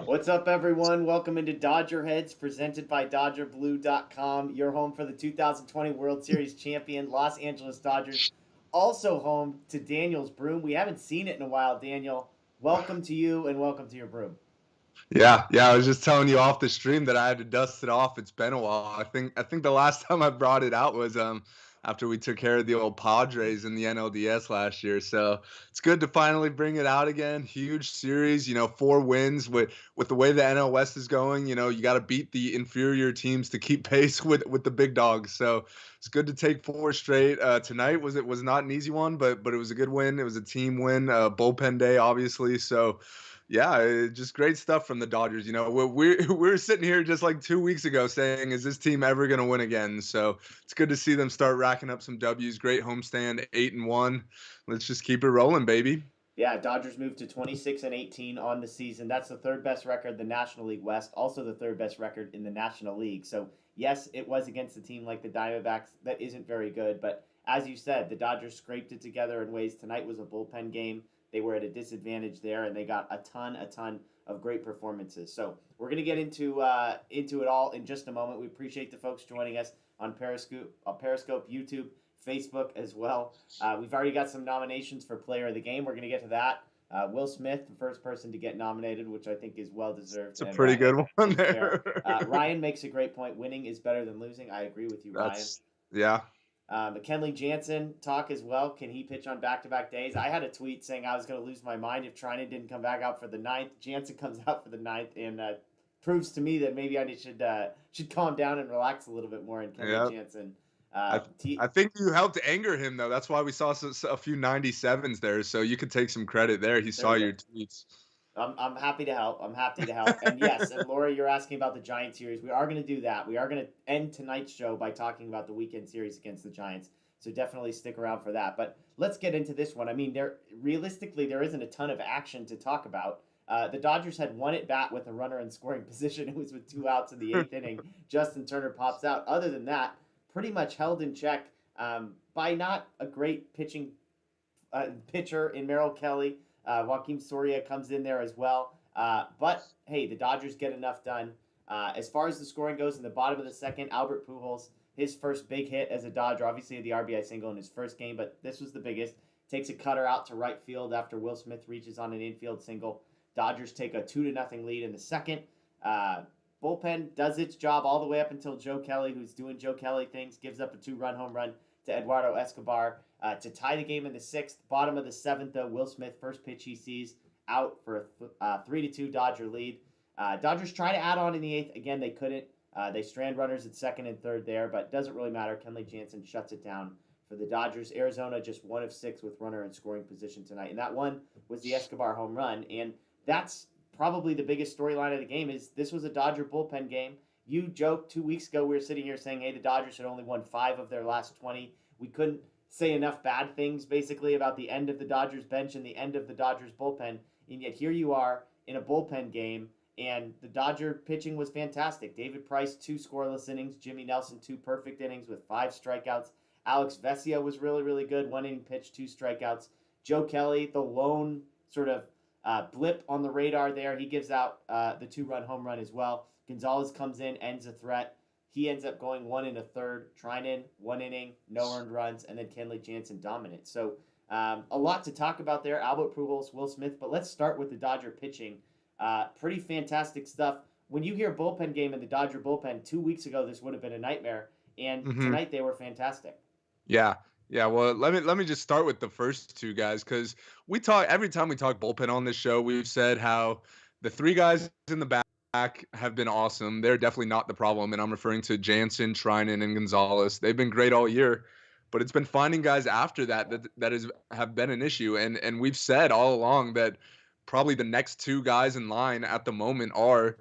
What's up, everyone? Welcome into DodgerHeads, presented by DodgerBlue.com. Your home for the 2020 World Series champion Los Angeles Dodgers. Also home to Daniel's broom. We haven't seen it in a while, Daniel. Welcome to you and welcome to your broom. Yeah. I was just telling you off the stream that I had to dust it off. It's been a while. I think the last time I brought it out was after we took care of the old Padres in the NLDS last year. So it's good to finally bring it out again. Huge series, 4 wins with the way the NL West is going. You got to beat the inferior teams to keep pace with the big dogs. So it's good to take 4 straight. Tonight was not an easy one, but it was a good win. It was a team win. Bullpen day, obviously. So yeah, just great stuff from the Dodgers. We're sitting here just like 2 weeks ago saying, "Is this team ever going to win again?" So it's good to see them start racking up some W's. Great homestand, 8-1. Let's just keep it rolling, baby. Yeah, Dodgers moved to 26-18 on the season. That's the third best record in the National League West, also the third best record in the National League. So, yes, it was against a team like the Diamondbacks that isn't very good, but as you said, the Dodgers scraped it together in ways. Tonight was a bullpen game. They were at a disadvantage there, and they got a ton of great performances. So we're gonna get into it all in just a moment. We appreciate the folks joining us on Periscope, YouTube, Facebook as well. We've already got some nominations for Player of the Game. We're going to get to that. Will Smith, the first person to get nominated, which I think is well deserved It's a and pretty good one and fair. there. Ryan makes a great point. Winning is better than losing. I agree with you, Ryan. That's yeah. Kenley Jansen talk as well. Can he pitch on back-to-back days? I had a tweet saying I was going to lose my mind if Trinan didn't come back out for the ninth. Jansen comes out for the ninth and proves to me that maybe I should calm down and relax a little bit more in Kenley Yeah. Jansen. I I think you helped anger him though. That's why we saw a few 97s there. So you could take some credit there. He There saw we go. your tweets. I'm happy to help. I'm happy to help. And yes, and Laura, you're asking about the Giants series. We are going to do that. We are going to end tonight's show by talking about the weekend series against the Giants. So definitely stick around for that. But let's get into this one. I mean, realistically there isn't a ton of action to talk about. The Dodgers had one at bat with a runner in scoring position. It was with 2 outs in the eighth inning. Justin Turner pops out. Other than that, pretty much held in check by not a great pitcher in Merrill Kelly. Joaquin Soria comes in there as well. But hey, the Dodgers get enough done. As far as the scoring goes, in the bottom of the second, Albert Pujols, his first big hit as a Dodger, obviously the RBI single in his first game, but this was the biggest. Takes a cutter out to right field after Will Smith reaches on an infield single. Dodgers take a 2-0 lead in the second. Bullpen does its job all the way up until Joe Kelly, who's doing Joe Kelly things, gives up a 2-run home run to Eduardo Escobar to tie the game in the sixth. Bottom of the seventh, though, Will Smith, first pitch he sees, out for a 3-2 Dodger lead. Dodgers try to add on in the eighth. Again, they couldn't. They strand runners at second and third there, but doesn't really matter. Kenley Jansen shuts it down for the Dodgers. Arizona just 1 of 6 with runner in scoring position tonight, and that one was the Escobar home run. And that's probably the biggest storyline of the game. Is this was a Dodger bullpen game. You joked 2 weeks ago, we were sitting here saying, hey, the Dodgers had only won 5 of their last 20. We couldn't say enough bad things basically about the end of the Dodgers bench and the end of the Dodgers bullpen. And yet here you are in a bullpen game, and the Dodger pitching was fantastic. David Price, 2 scoreless innings. Jimmy Nelson, 2 perfect innings with 5 strikeouts. Alex Vesia was really good. 1 inning pitch, 2 strikeouts. Joe Kelly, the lone sort of blip on the radar there. He gives out the 2-run home run as well. Gonzalez comes in, ends a threat. He ends up going 1 1/3. Trinan, 1 inning, no earned runs, and then Kenley Jansen dominant. So a lot to talk about there. Albert Pujols, Will Smith, but let's start with the Dodger pitching. Pretty fantastic stuff. When you hear bullpen game in the Dodger bullpen, 2 weeks ago this would have been a nightmare, and Hmm. tonight they were fantastic. Yeah. Yeah, well, let me just start with the first two guys because we talk every time we talk bullpen on this show. We've said how the 3 guys in the back have been awesome. They're definitely not the problem, and I'm referring to Jansen, Trinan, and Gonzalez. They've been great all year, but it's been finding guys after that is have been an issue. And we've said all along that probably the next 2 guys in line at the moment are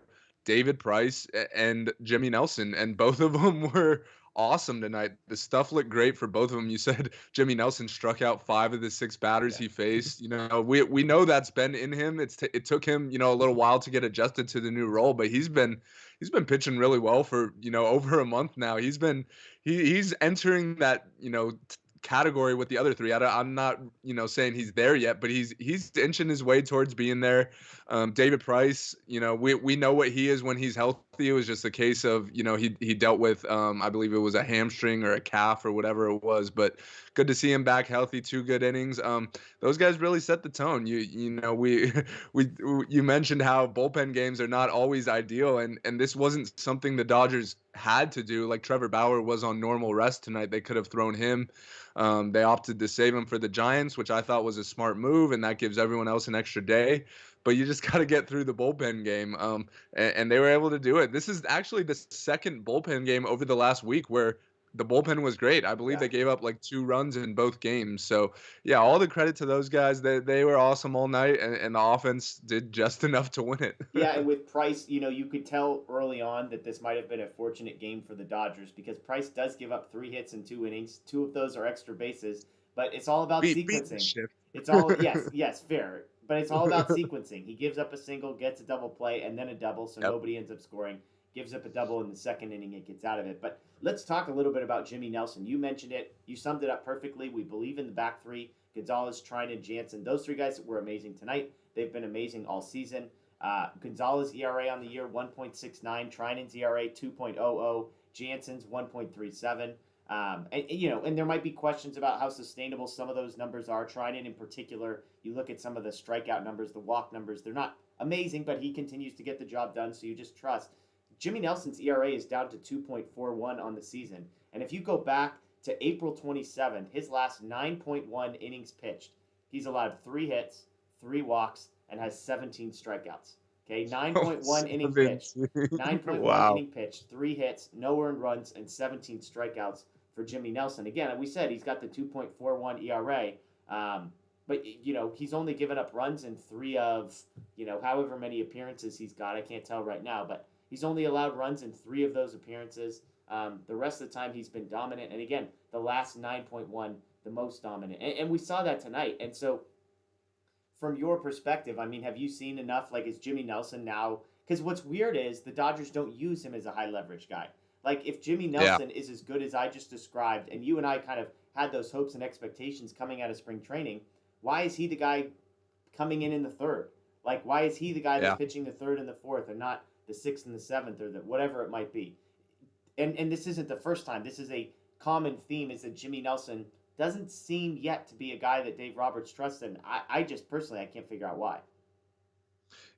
David Price and Jimmy Nelson, and both of them were awesome tonight. The stuff looked great for both of them. You said Jimmy Nelson struck out 5 of the 6 batters Yeah. he faced. We know that's been in him. It took him, a little while to get adjusted to the new role, but he's been pitching really well for, over a month now. He's entering that, category with the other three. I'm not, saying he's there yet, but he's inching his way towards being there. David Price, we know what he is when he's healthy. It was just a case of, he dealt with, I believe it was a hamstring or a calf or whatever it was, but good to see him back healthy. 2 good innings. Those guys really set the tone. We you mentioned how bullpen games are not always ideal, and this wasn't something the Dodgers had to do. Like Trevor Bauer was on normal rest tonight. They could have thrown him. They opted to save him for the Giants, which I thought was a smart move, and that gives everyone else an extra day. But you just got to get through the bullpen game, and they were able to do it. This is actually the second bullpen game over the last week where the bullpen was great. I believe Yeah. they gave up like 2 runs in both games. So yeah, all the credit to those guys. They were awesome all night, and the offense did just enough to win it. Yeah, and with Price, you could tell early on that this might have been a fortunate game for the Dodgers because Price does give up 3 hits in 2 innings. 2 of those are extra bases, but it's all about Beat the sequencing. shit. It's all yes, fair, but it's all about sequencing. He gives up a single, gets a double play, and then a double, so Yep. nobody ends up scoring. Gives up a double in the second inning, it gets out of it. But let's talk a little bit about Jimmy Nelson. You mentioned it. You summed it up perfectly. We believe in the back three: Gonzalez, Trinan, Jansen. Those three guys were amazing tonight. They've been amazing all season. Gonzalez ERA on the year 1.69, Trinan's ERA 2.00, Jansen's 1.37. And there might be questions about how sustainable some of those numbers are. Trinan in particular, you look at some of the strikeout numbers, the walk numbers, they're not amazing, but he continues to get the job done, so you just trust. Jimmy Nelson's ERA is down to 2.41 on the season. And if you go back to April 27th, his last 9.1 innings pitched, he's allowed 3 hits, 3 walks, and has 17 strikeouts. Okay, 9.1 inning pitched. 9.1 Wow. inning pitched, 3 hits, no earned runs, and 17 strikeouts for Jimmy Nelson. Again, we said he's got the 2.41 ERA, but he's only given up runs in 3 of however many appearances he's got. I can't tell right now, but he's only allowed runs in 3 of those appearances. The rest of the time he's been dominant, and again, the last 9.1 the most dominant, and we saw that tonight. And so, from your perspective, I mean, have you seen enough? Like, is Jimmy Nelson now? Because what's weird is the Dodgers don't use him as a high leverage guy. Like, if Jimmy Yeah. Nelson is as good as I just described, and you and I kind of had those hopes and expectations coming out of spring training, why is he the guy coming in the third? Like, why is he the guy that's Yeah. pitching the third and the fourth, and not the sixth and the seventh, or the whatever it might be? And this isn't the first time. This is a common theme: is that Jimmy Nelson doesn't seem yet to be a guy that Dave Roberts trusts, and I just personally I can't figure out why.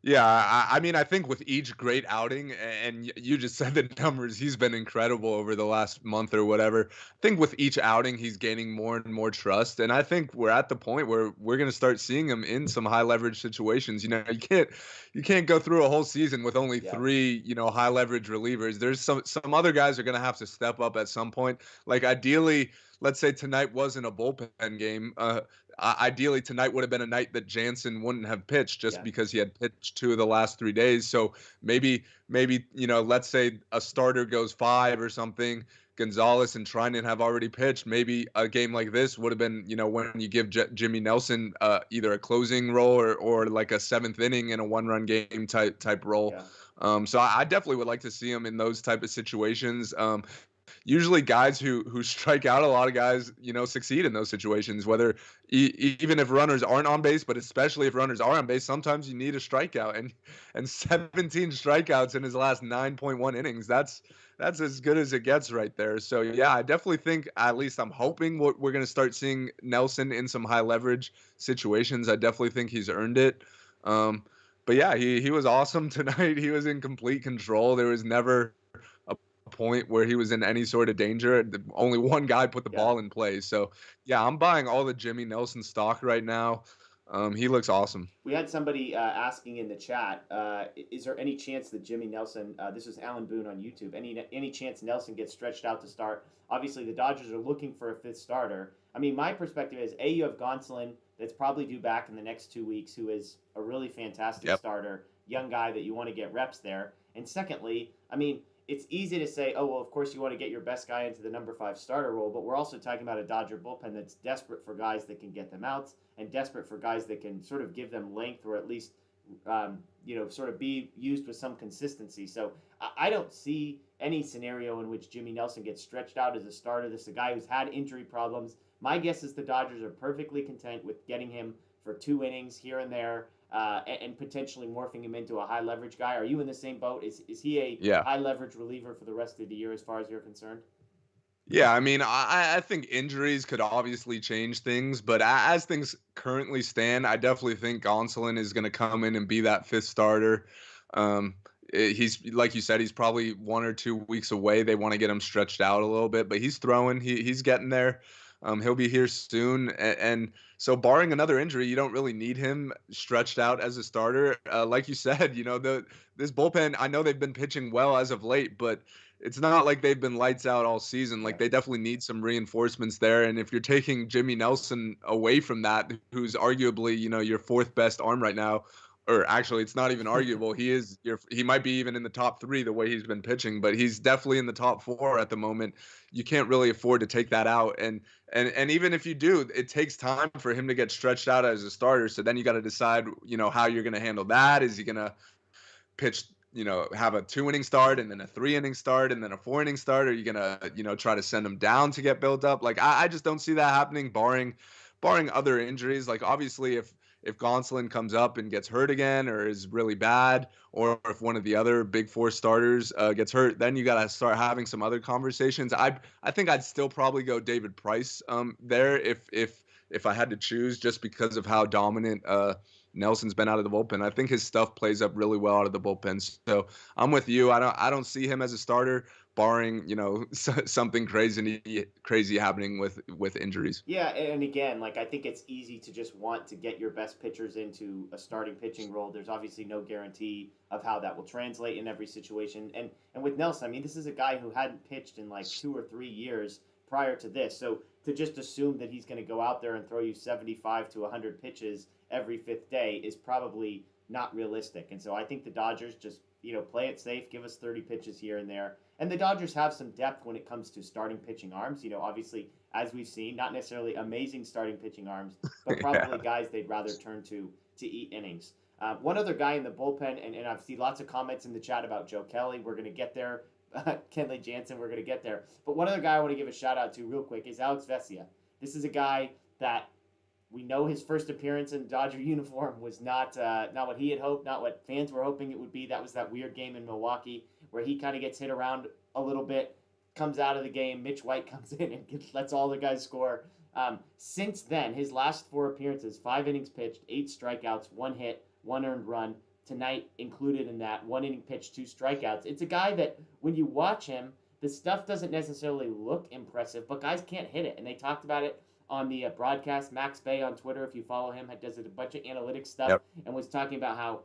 Yeah, I mean, I think with each great outing, and you just said the numbers, he's been incredible over the last month or whatever. I think with each outing, he's gaining more and more trust, and I think we're at the point where we're going to start seeing him in some high leverage situations. You can't go through a whole season with only Yeah. 3, high leverage relievers. There's some other guys are going to have to step up at some point. Like ideally, let's say tonight wasn't a bullpen game. Ideally tonight would have been a night that Jansen wouldn't have pitched just Yeah. because he had pitched 2 of the last 3 days. So maybe let's say a starter goes 5 or something. Gonzalez and Trinan have already pitched. Maybe a game like this would have been, when you give Jimmy Nelson either a closing role or like a 7th inning in a 1-run game type role. Yeah. So I definitely would like to see him in those type of situations. Usually guys who strike out, a lot of guys succeed in those situations, whether even if runners aren't on base, but especially if runners are on base, sometimes you need a strikeout, and 17 strikeouts in his last 9.1 innings, that's as good as it gets right there. So yeah, I definitely think, at least I'm hoping, we're going to start seeing Nelson in some high leverage situations. I definitely think he's earned it. But yeah, he was awesome tonight. He was in complete control. There was never a point where he was in any sort of danger. Only one guy put the Yeah. ball in play. So yeah, I'm buying all the Jimmy Nelson stock right now. He looks awesome. We had somebody asking in the chat, is there any chance that Jimmy Nelson, this is Alan Boone on YouTube, any chance Nelson gets stretched out to start? Obviously, the Dodgers are looking for a 5th starter. I mean, my perspective is, you have Gonsolin that's probably due back in the next 2 weeks, who is a really fantastic Yep. starter, young guy that you want to get reps there. And secondly, I mean, it's easy to say, oh, well, of course you want to get your best guy into the number 5 starter role, but we're also talking about a Dodger bullpen that's desperate for guys that can get them outs and desperate for guys that can sort of give them length, or at least, sort of be used with some consistency. So I don't see any scenario in which Jimmy Nelson gets stretched out as a starter. This is a guy who's had injury problems, My guess is the Dodgers are perfectly content with getting him for 2 innings here and there, and potentially morphing him into a high leverage guy. Are you in the same boat? Is he a Yeah. high leverage reliever for the rest of the year as far as you're concerned? Yeah, I mean, I think injuries could obviously change things, but as things currently stand, I definitely think Gonsolin is going to come in and be that fifth starter. Um, he's like you said, he's probably 1 or 2 weeks away. They want to get him stretched out a little bit, but he's throwing. He's getting there. He'll be here soon, and so barring another injury, you don't really need him stretched out as a starter. Like you said, this bullpen. I know they've been pitching well as of late, but it's not like they've been lights out all season. Yeah. Like they definitely need some reinforcements there. And if you're taking Jimmy Nelson away from that, who's arguably, your fourth best arm right now, or actually it's not even arguable. He might be even in the top 3 the way he's been pitching, but he's definitely in the top 4 at the moment. You can't really afford to take that out. And even if you do, it takes time for him to get stretched out as a starter. So then you got to decide, how you're going to handle that. Is he going to pitch, have a 2 inning start and then a 3 inning start and then a 4 inning start? Are you gonna, try to send him down to get built up? Like I just don't see that happening, barring other injuries. Like obviously, if Gonsolin comes up and gets hurt again or is really bad, or if one of the other big 4 starters gets hurt, then you got to start having some other conversations. I think I'd still probably go David Price there if I had to choose, just because of how dominant Nelson's been out of the bullpen. I think his stuff plays up really well out of the bullpen. So I'm with you. I don't see him as a starter, barring something crazy happening with injuries. Yeah, and again, like I think it's easy to just want to get your best pitchers into a starting pitching role. There's obviously no guarantee of how that will translate in every situation. And with Nelson, I mean, this is a guy who hadn't pitched in like 2 or 3 years prior to this. So to just assume that he's going to go out there and throw you 75 to 100 pitches every fifth day is probably not realistic. And so I think the Dodgers just, play it safe, give us 30 pitches here and there. And the Dodgers have some depth when it comes to starting pitching arms. Obviously, as we've seen, not necessarily amazing starting pitching arms, but probably Yeah. guys they'd rather turn to eat innings. One other guy in the bullpen, and I've seen lots of comments in the chat about Joe Kelly. We're going to get there. Kenley Jansen, we're going to get there. But one other guy I want to give a shout out to real quick is Alex Vesia. This is a guy that we know his first appearance in Dodger uniform was not what he had hoped, not what fans were hoping it would be. That was that weird game in Milwaukee where he kind of gets hit around a little bit, comes out of the game. Mitch White comes in and lets all the guys score. Since then, his last 4 appearances, 5 innings pitched, 8 strikeouts, 1 hit, 1 earned run. Tonight included in that, 1 inning pitched, 2 strikeouts. It's a guy that when you watch him, the stuff doesn't necessarily look impressive, but guys can't hit it. And they talked about it on the broadcast. Max Bay on Twitter, if you follow him, does a bunch of analytics stuff Yep. and was talking about how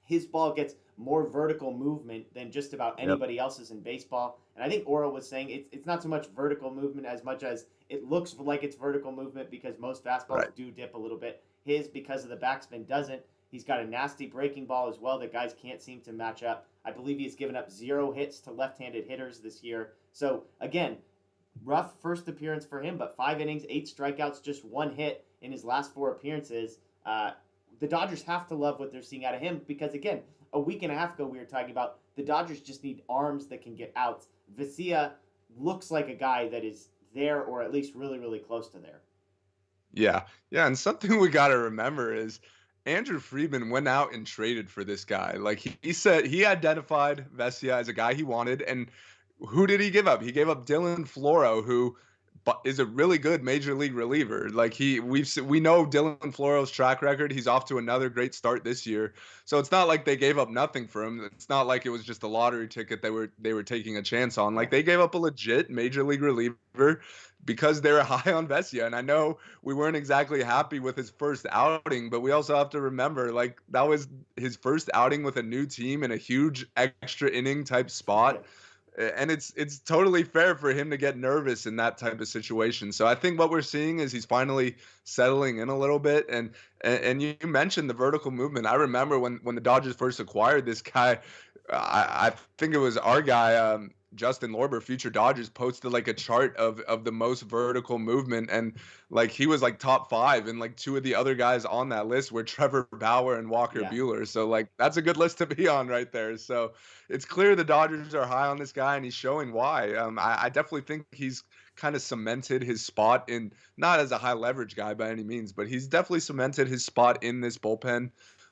his ball gets more vertical movement than just about Yep. anybody else's in baseball. And I think Oro was saying it's not so much vertical movement as much as it looks like it's vertical movement because most fastballs Right. do dip a little bit. His, because of the backspin, doesn't. He's got a nasty breaking ball as well that guys can't seem to match up. I believe he's given up 0 hits to left-handed hitters this year. So, again, rough first appearance for him, but 5 innings, 8 strikeouts, just 1 hit in his last 4 appearances. The Dodgers have to love what they're seeing out of him because, again, a week and a half ago we were talking about the Dodgers just need arms that can get outs. Vesia looks like a guy that is there or at least really, really close to there. Yeah. Yeah. And something we got to remember is Andrew Friedman went out and traded for this guy. Like he said, he identified Vesia as a guy he wanted. And who did he give up? He gave up Dylan Floro, who is a really good major league reliever. Like we know Dylan Floro's track record. He's off to another great start this year. So it's not like they gave up nothing for him. It's not like it was just a lottery ticket they were taking a chance on. Like they gave up a legit major league reliever because they were high on Vesia. And I know we weren't exactly happy with his first outing, but we also have to remember, like, that was his first outing with a new team in a huge extra inning type spot. And it's totally fair for him to get nervous in that type of situation. So I think what we're seeing is he's finally settling in a little bit. And you mentioned the vertical movement. I remember when the Dodgers first acquired this guy, I think it was our guy, Justin Lorber, future Dodgers, posted like a chart of the most vertical movement, and like he was like top 5, and like 2 of the other guys on that list were Trevor Bauer and Walker Yeah. Buehler. So like that's a good list to be on right there. So it's clear the Dodgers are high on this guy, and he's showing why. I definitely think he's kind of cemented his spot in, not as a high leverage guy by any means, but he's definitely cemented his spot in this bullpen.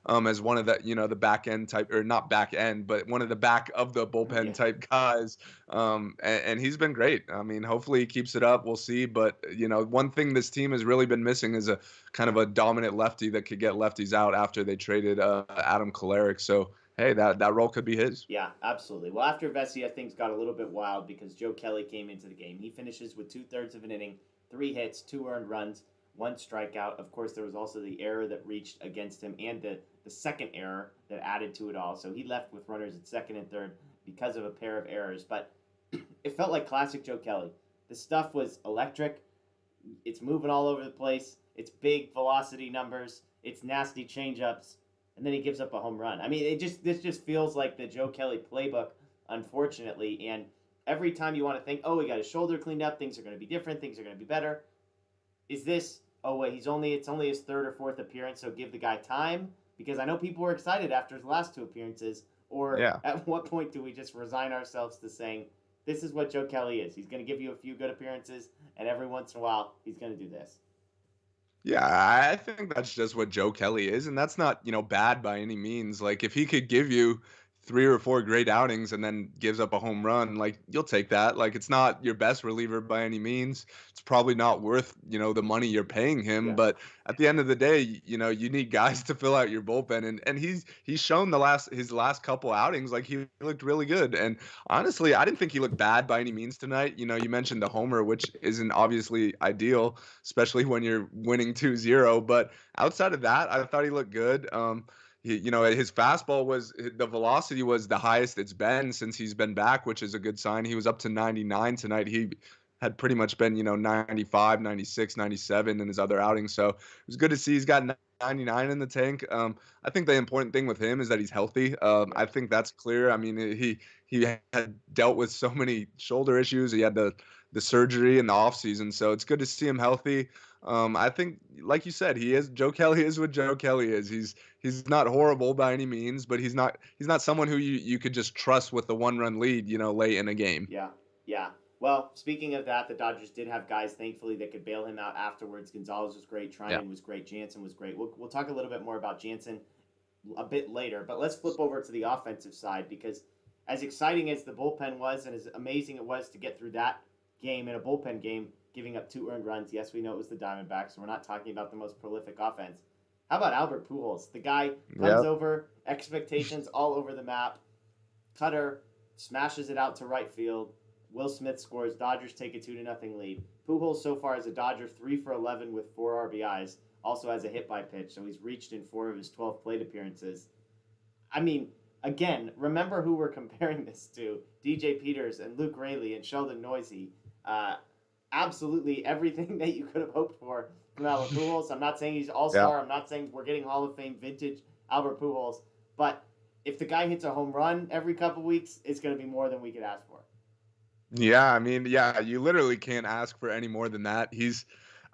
As one of the, the back end type, or not back end, but one of the back of the bullpen type guys. And he's been great. I mean, hopefully he keeps it up. We'll see. But, one thing this team has really been missing is a kind of a dominant lefty that could get lefties out after they traded Adam Kolarek. So, hey, that role could be his. Yeah, absolutely. Well, after Vesia, things got a little bit wild because Joe Kelly came into the game. He finishes with 2/3 of an inning, 3 hits, 2 earned runs, 1 strikeout. Of course, there was also the error that reached against him and the second error that added to it all. So he left with runners at second and third because of a pair of errors. But it felt like classic Joe Kelly. The stuff was electric. It's moving all over the place. It's big velocity numbers. It's nasty changeups. And then he gives up a home run. I mean, this just feels like the Joe Kelly playbook, unfortunately. And every time you want to think, oh, he got his shoulder cleaned up, things are going to be different, things are going to be better. Is this, oh wait, it's only his third or fourth appearance, so give the guy time? Because I know people were excited after his last 2 appearances. Or at what point do we just resign ourselves to saying, this is what Joe Kelly is? He's going to give you a few good appearances, and every once in a while, he's going to do this. Yeah, I think that's just what Joe Kelly is, and that's not, bad by any means. Like, if he could give you 3 or 4 great outings and then gives up a home run, like, you'll take that. Like, it's not your best reliever by any means. It's probably not worth, the money you're paying him, but at the end of the day, you need guys to fill out your bullpen, and he's shown his last couple outings, like, he looked really good. And honestly, I didn't think he looked bad by any means tonight. You mentioned the homer, which isn't obviously ideal, especially when you're winning 2-0, but outside of that, I thought he looked good. His fastball the velocity was the highest it's been since he's been back, which is a good sign. He was up to 99 tonight. He had pretty much been, 95, 96, 97 in his other outings. So it was good to see he's got 99 in the tank. I think the important thing with him is that he's healthy. I think that's clear. I mean, he had dealt with so many shoulder issues. He had the surgery in the offseason. So it's good to see him healthy. I think, like you said, Joe Kelly is what Joe Kelly is. He's not horrible by any means, but he's not someone who you could just trust with the 1-run lead, late in a game. Yeah. Well, speaking of that, the Dodgers did have guys, thankfully, that could bail him out afterwards. Gonzalez was great. Trinan was great. Jansen was great. We'll talk a little bit more about Jansen a bit later, but let's flip over to the offensive side because as exciting as the bullpen was and as amazing it was to get through that game in a bullpen game, giving up 2 earned runs. Yes, we know it was the Diamondbacks, so we're not talking about the most prolific offense. How about Albert Pujols? The guy comes over, expectations all over the map. Cutter smashes it out to right field. Will Smith scores. Dodgers take a 2-0 lead. Pujols so far is a Dodger 3 for 11 with 4 RBIs. Also has a hit by pitch, so he's reached in 4 of his 12 plate appearances. I mean, again, remember who we're comparing this to. DJ Peters and Luke Raley and Sheldon Noisy. Absolutely everything that you could have hoped for from Albert Pujols. I'm not saying he's all-star. I'm not saying we're getting Hall of Fame vintage Albert Pujols. But if the guy hits a home run every couple weeks, it's going to be more than we could ask for. Yeah, I mean, you literally can't ask for any more than that. He's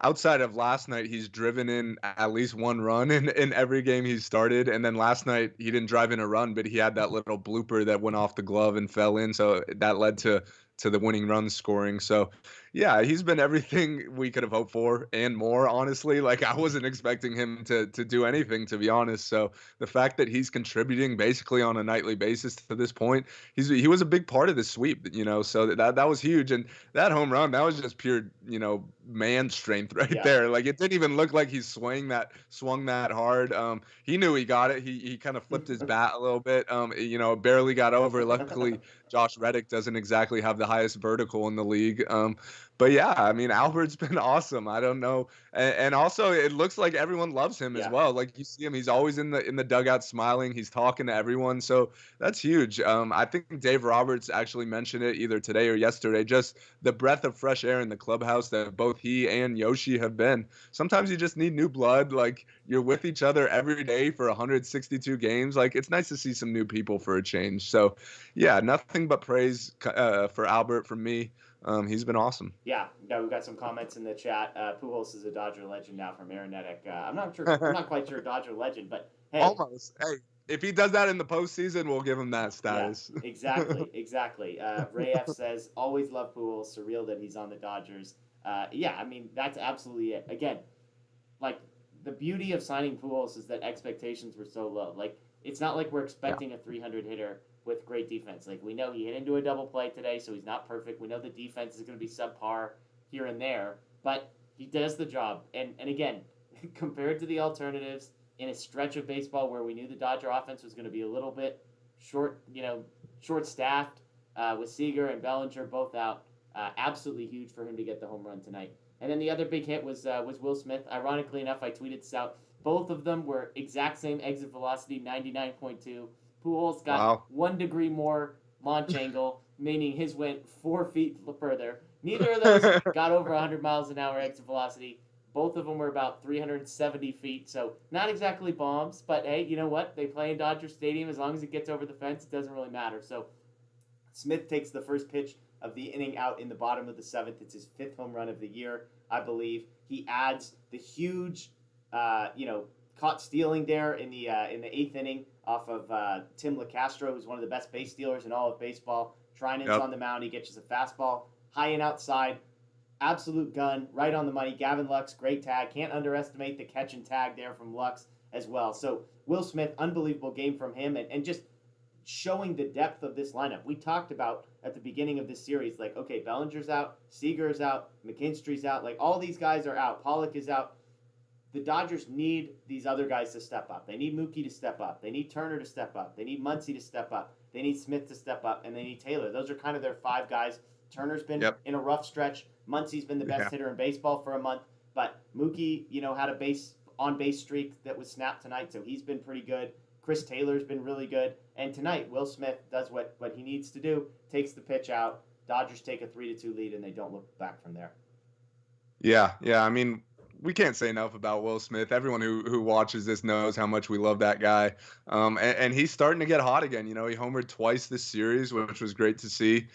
outside of last night, he's driven in at least 1 run in every game he's started. And then last night, he didn't drive in a run, but he had that little blooper that went off the glove and fell in. So that led to the winning run scoring. So, yeah, he's been everything we could have hoped for and more, honestly. Like, I wasn't expecting him to do anything, to be honest. So the fact that he's contributing basically on a nightly basis to this point, he was a big part of the sweep, so that was huge. And that home run, that was just pure, man strength right there. Like, it didn't even look like he swung that hard. He knew he got it. He kind of flipped his bat a little bit. Barely got over. Luckily, Josh Reddick doesn't exactly have the highest vertical in the league. But yeah, I mean, Albert's been awesome. I don't know, and also it looks like everyone loves him as well. Like, you see him, he's always in the dugout smiling. He's talking to everyone, so that's huge. I think Dave Roberts actually mentioned it either today or yesterday. Just the breath of fresh air in the clubhouse that both he and Yoshi have been. Sometimes you just need new blood. Like, you're with each other every day for 162 games. Like, it's nice to see some new people for a change. So, yeah, nothing but praise for Albert from me. He's been awesome. Yeah, we've got some comments in the chat. Pujols is a Dodger legend now from Aaron Netick. I'm not quite sure Dodger legend, but hey. Almost. Hey, if he does that in the postseason, we'll give him that Yeah, status. exactly. Ray F says, always love Pujols. Surreal that he's on the Dodgers. Yeah, I mean, that's absolutely it. Again, like, the beauty of signing Pujols is that expectations were so low. Like, it's not like we're Yeah. expecting a 300 hitter with great defense. Like, we know he hit into a double play today, so he's not perfect. We know the defense is going to be subpar here and there, but he does the job. And again, compared to the alternatives in a stretch of baseball where we knew the Dodger offense was going to be a little bit short staffed, with Seager and Bellinger both out. Absolutely huge for him to get the home run tonight. And then the other big hit was Will Smith. Ironically enough, I tweeted this out. Both of them were exact same exit velocity, 99.2. Pujols got Wow. 1 degree more launch angle, meaning his went 4 feet further. Neither of those got over 100 miles an hour exit velocity. Both of them were about 370 feet, so not exactly bombs, but hey, you know what? They play in Dodger Stadium. As long as it gets over the fence, it doesn't really matter. So Smith takes the first pitch of the inning out in the bottom of the 7th. It's his 5th home run of the year, I believe. He adds the huge, caught stealing there in the 8th inning off of Tim LeCastro, who's one of the best base stealers in all of baseball. Treinen's Yep. on the mound. He gets us a fastball high and outside. Absolute gun, right on the money. Gavin Lux, great tag. Can't underestimate the catch and tag there from Lux as well. So Will Smith, unbelievable game from him, and just showing the depth of this lineup. We talked about at the beginning of this series, like, okay, Bellinger's out, Seager's out, McKinstry's out, like all these guys are out. Pollock is out. The Dodgers need these other guys to step up. They need Mookie to step up. They need Turner to step up. They need Muncy to step up. They need Smith to step up, and they need Taylor. Those are kind of their 5 guys. Turner's been Yep. in a rough stretch. Muncy's been the best Yeah. hitter in baseball for a month, but Mookie, had a on-base streak that was snapped tonight, so he's been pretty good. Chris Taylor's been really good, and tonight Will Smith does what he needs to do, takes the pitch out. Dodgers take a 3-2 lead, and they don't look back from there. Yeah. I mean, we can't say enough about Will Smith. Everyone who watches this knows how much we love that guy. And he's starting to get hot again. He homered twice this series, which was great to see.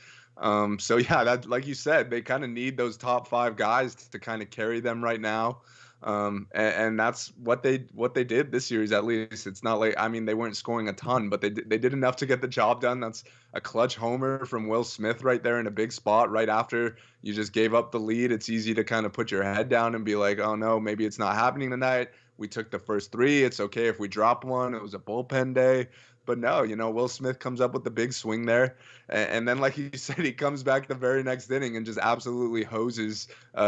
So yeah, that, like you said, they kind of need those top 5 guys to kind of carry them right now. And that's what they did this series. At least it's not like, I mean, they weren't scoring a ton, but they did enough to get the job done. That's a clutch homer from Will Smith right there in a big spot right after you just gave up the lead. It's easy to kind of put your head down and be like, oh no, maybe it's not happening tonight. We took the first 3. It's okay if we drop one. It was a bullpen day. But no, Will Smith comes up with the big swing there. And then, like you said, he comes back the very next inning and just absolutely hoses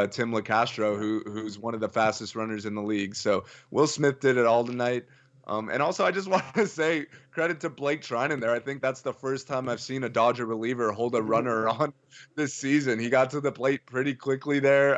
Tim LeCastro, who's one of the fastest runners in the league. So Will Smith did it all tonight. And also, I just want to say credit to Blake Treinen there. I think that's the first time I've seen a Dodger reliever hold a runner on this season. He got to the plate pretty quickly there.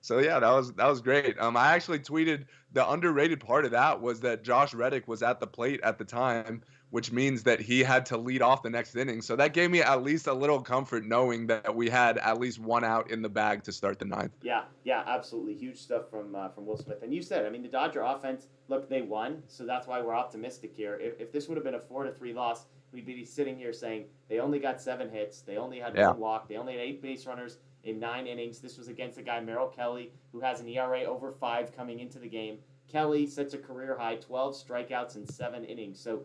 So yeah, that was great. I actually tweeted the underrated part of that was that Josh Reddick was at the plate at the time, which means that he had to lead off the next inning. So that gave me at least a little comfort knowing that we had at least one out in the bag to start the 9th. Yeah, absolutely. Huge stuff from Will Smith. And you said, I mean, the Dodger offense, look, they won, so that's why we're optimistic here. If this would have been a 4-3 loss, we'd be sitting here saying they only got 7 hits, they only had 1 walk, they only had 8 base runners in 9 innings. This was against a guy, Merrill Kelly, who has an ERA over 5 coming into the game. Kelly sets a career high, 12 strikeouts in 7 innings. So,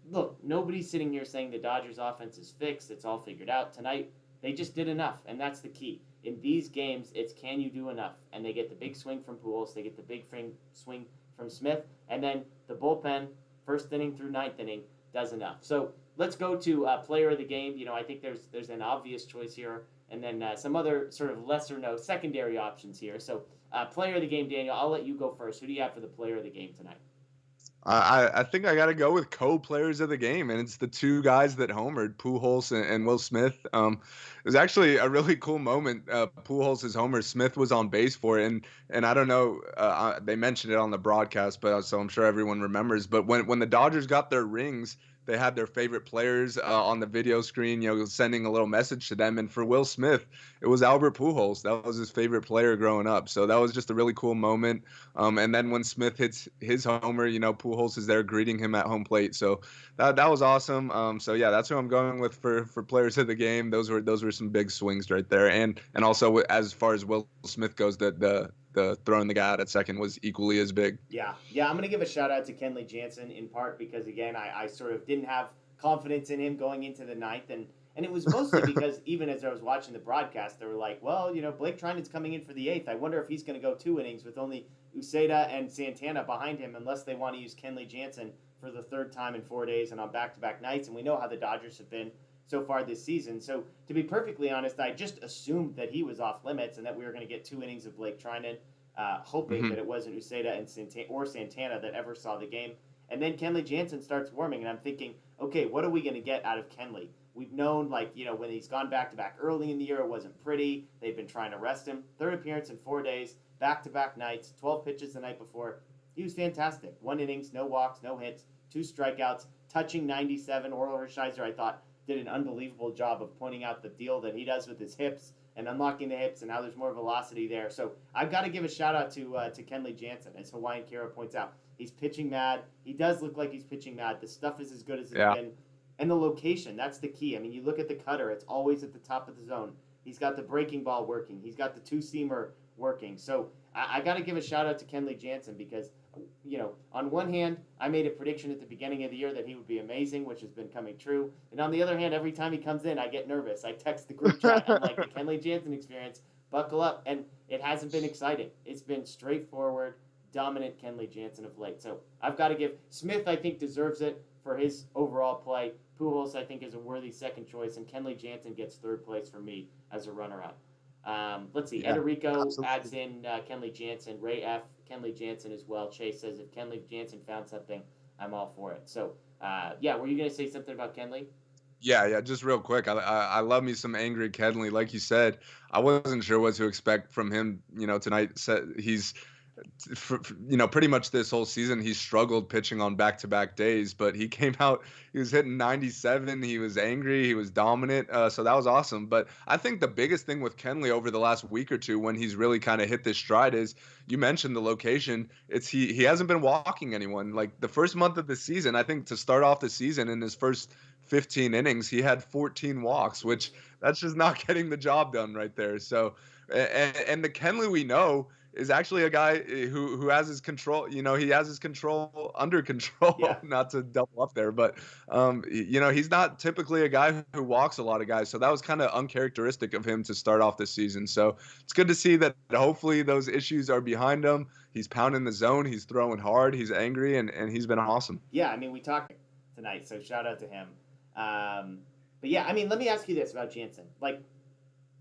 look, nobody's sitting here saying the Dodgers offense is fixed, it's all figured out. Tonight, they just did enough, and that's the key. In these games, it's can you do enough? And they get the big swing from Pujols, they get the big swing from Smith, and then the bullpen, 1st inning through 9th inning, does enough. So let's go to player of the game. I think there's an obvious choice here, and then some other sort of lesser-known secondary options here. So player of the game, Daniel, I'll let you go first. Who do you have for the player of the game tonight? I think I got to go with co-players of the game, and it's the 2 guys that homered, Pujols and Will Smith. It was actually a really cool moment. Pujols' homer, Smith was on base for it, and I don't know, they mentioned it on the broadcast, but so I'm sure everyone remembers. But when the Dodgers got their rings, they had their favorite players on the video screen, sending a little message to them. And for Will Smith, it was Albert Pujols. That was his favorite player growing up. So that was just a really cool moment. And then when Smith hits his homer, Pujols is there greeting him at home plate. So that was awesome. So yeah, that's who I'm going with for players of the game. Those were some big swings right there. And also as far as Will Smith goes, the the throwing the guy out at second was equally as big. Yeah, yeah. I'm gonna give a shout out to Kenley Jansen in part because again, I sort of didn't have confidence in him going into the ninth, and it was mostly because even as I was watching the broadcast, they were like, well, Blake Treinen's coming in for the eighth. I wonder if he's going to go 2 innings with only Uceda and Santana behind him, unless they want to use Kenley Jansen for the third time in 4 days and on back-to-back nights. And we know how the Dodgers have been so far this season. So to be perfectly honest, I just assumed that he was off limits and that we were going to get 2 innings of Blake Treinen. Hoping that it wasn't Uceda and Santana that ever saw the game. And then Kenley Jansen starts warming, and I'm thinking, okay, what are we going to get out of Kenley? We've known, when he's gone back-to-back early in the year, it wasn't pretty. They've been trying to rest him. Third appearance in 4 days, back-to-back nights, 12 pitches the night before. He was fantastic. 1 innings, no walks, no hits, 2 strikeouts, touching 97. Orel Hershiser, I thought, did an unbelievable job of pointing out the deal that he does with his hips and unlocking the hips, and now there's more velocity there. So I've got to give a shout-out to Kenley Jansen, as Hawaiian Kara points out. He's pitching mad. He does look like he's pitching mad. The stuff is as good as it's been. And the location, that's the key. I mean, you look at the cutter, it's always at the top of the zone. He's got the breaking ball working. He's got the two-seamer working. So I got to give a shout-out to Kenley Jansen because, on one hand, I made a prediction at the beginning of the year that he would be amazing, which has been coming true. And on the other hand, every time he comes in, I get nervous. I text the group chat. I'm like, the Kenley Jansen experience, buckle up. And it hasn't been exciting. It's been straightforward, dominant Kenley Jansen of late. So I've got to give Smith, I think, deserves it for his overall play. Pujols, I think, is a worthy second choice. And Kenley Jansen gets third place for me as a runner-up. Let's see. Ederico adds in Kenley Jansen. Ray F. Kenley Jansen as well. Chase says if Kenley Jansen found something, I'm all for it. So, were you going to say something about Kenley? Yeah, just real quick. I love me some angry Kenley. Like you said, I wasn't sure what to expect from him. Tonight he's pretty much this whole season he's struggled pitching on back-to-back days, but he came out, he was hitting 97, he was angry, he was dominant, so that was awesome. But I think the biggest thing with Kenley over the last week or two when he's really kind of hit this stride is, you mentioned the location, it's he hasn't been walking anyone. Like the first month of the season, I think to start off the season in his first 15 innings, he had 14 walks, which that's just not getting the job done right there. So and the Kenley we know is actually a guy who has his control. He has his control under control. Yeah. Not to double up there, but he's not typically a guy who walks a lot of guys. So that was kind of uncharacteristic of him to start off the season. So it's good to see that hopefully those issues are behind him. He's pounding the zone. He's throwing hard. He's angry, and he's been awesome. Yeah, I mean, we talked tonight, so shout out to him. But yeah, I mean, let me ask you this about Jansen. Like,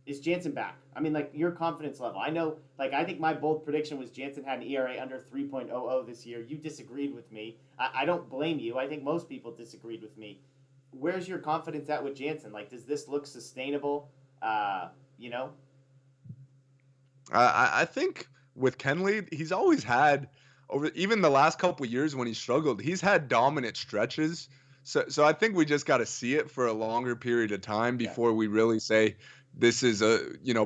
is Jansen back? I mean, like, your confidence level. I know, I think my bold prediction was Jansen had an ERA under 3.00 this year. You disagreed with me. I don't blame you. I think most people disagreed with me. Where's your confidence at with Jansen? Like, does this look sustainable? I think with Kenley, he's always had, over even the last couple of years when he struggled, he's had dominant stretches. So I think we just got to see it for a longer period of time before we really say this is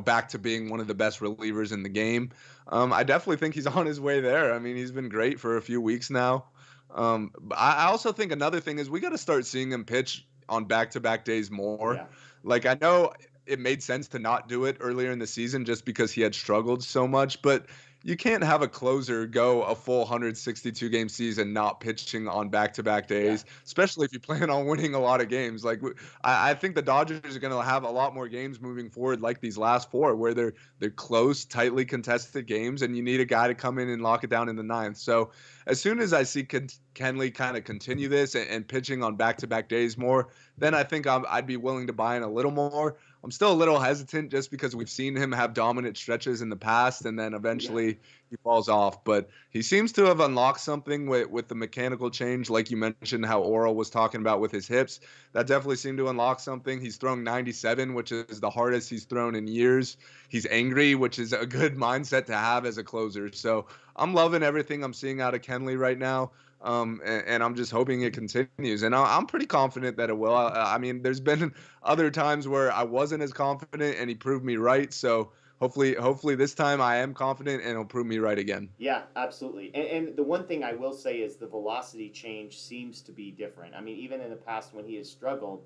back to being one of the best relievers in the game. I definitely think he's on his way there. I mean, he's been great for a few weeks now. But I also think another thing is we got to start seeing him pitch on back-to-back days more. Yeah. Like, I know it made sense to not do it earlier in the season just because he had struggled so much, but you can't have a closer go a full 162 game season not pitching on back-to-back days, especially if you plan on winning a lot of games. Like, I think the Dodgers are going to have a lot more games moving forward, like these last 4, where they're close, tightly contested games, and you need a guy to come in and lock it down in the 9th. So as soon as I see Kenley kind of continue this and pitching on back-to-back days more, then I think I'd be willing to buy in a little more. I'm still a little hesitant just because we've seen him have dominant stretches in the past and then eventually he falls off. But he seems to have unlocked something with the mechanical change, like you mentioned how Orel was talking about with his hips. That definitely seemed to unlock something. He's thrown 97, which is the hardest he's thrown in years. He's angry, which is a good mindset to have as a closer. So I'm loving everything I'm seeing out of Kenley right now. And I'm just hoping it continues. And I'm pretty confident that it will. I mean, there's been other times where I wasn't as confident and he proved me right. So hopefully this time I am confident and he'll prove me right again. Yeah, absolutely. And the one thing I will say is the velocity change seems to be different. I mean, even in the past when he has struggled,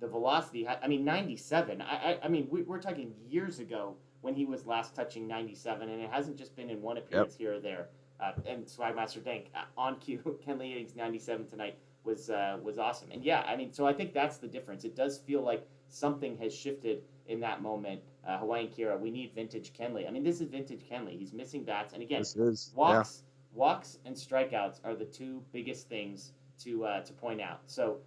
the velocity, 97. I mean, we're talking years ago when he was last touching 97, and it hasn't just been in one Yep. appearance here or there. And Swagmaster Dank on cue, Kenley hitting 97 tonight was awesome. And yeah, I mean, so I think that's the difference. It does feel like something has shifted in that moment. Hawaiian Kira, we need vintage Kenley. I mean, this is vintage Kenley. He's missing bats, and again, This is, walks and strikeouts are the two biggest things to point out. So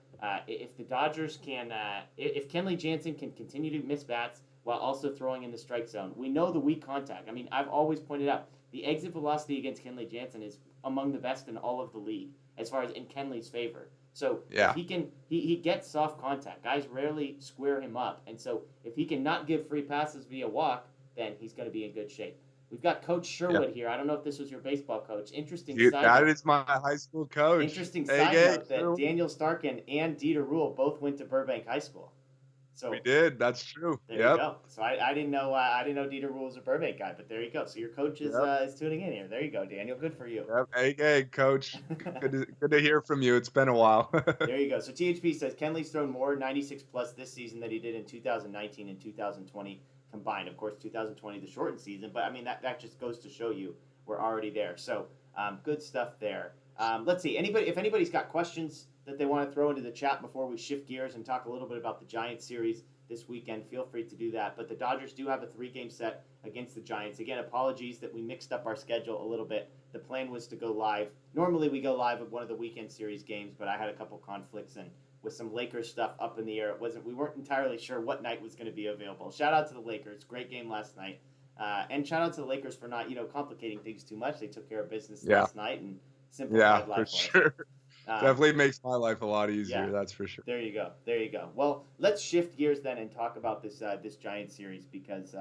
if the Dodgers can, if Kenley Jansen can continue to miss bats while also throwing in the strike zone, we know the weak contact. I mean, I've always pointed out the exit velocity against Kenley Jansen is among the best in all of the league as far as in Kenley's favor. So Yeah. if he can, he gets soft contact. Guys rarely square him up, and so if he can not give free passes via walk, then he's going to be in good shape. We've got Coach Sherwood here. I don't know if this was your baseball coach. Interesting Dude, side that note. is my high school coach. Interesting Hey, side hey, note that Daniel Starkand and Dieter Rule both went to Burbank High School. So we did. That's true. there you go. So I didn't know Dieter Rule was a Burbank guy, but there you go. So your coach is tuning in here. There you go, Daniel. Good for you. Yep. Hey, coach. Good to hear from you. It's been a while. There you go. So THP says Kenley's thrown more 96 plus this season than he did in 2019 and 2020 combined. Of course, 2020 the shortened season, but I mean that just goes to show you we're already there. So good stuff there. Let's see. If anybody's got questions that they want to throw into the chat before we shift gears and talk a little bit about the Giants series this weekend, feel free to do that. But the Dodgers do have a 3-game set against the Giants. Again, apologies that we mixed up our schedule a little bit. The plan was to go live. Normally we go live at one of the weekend series games, but I had a couple conflicts, and with some Lakers stuff up in the air, we weren't entirely sure what night was going to be available. Shout out to the Lakers. Great game last night. And shout out to the Lakers for not, complicating things too much. They took care of business last night and simplified life. For sure. Definitely makes my life a lot easier. That's for sure. There you go. Well, let's shift gears then and talk about this Giants series, because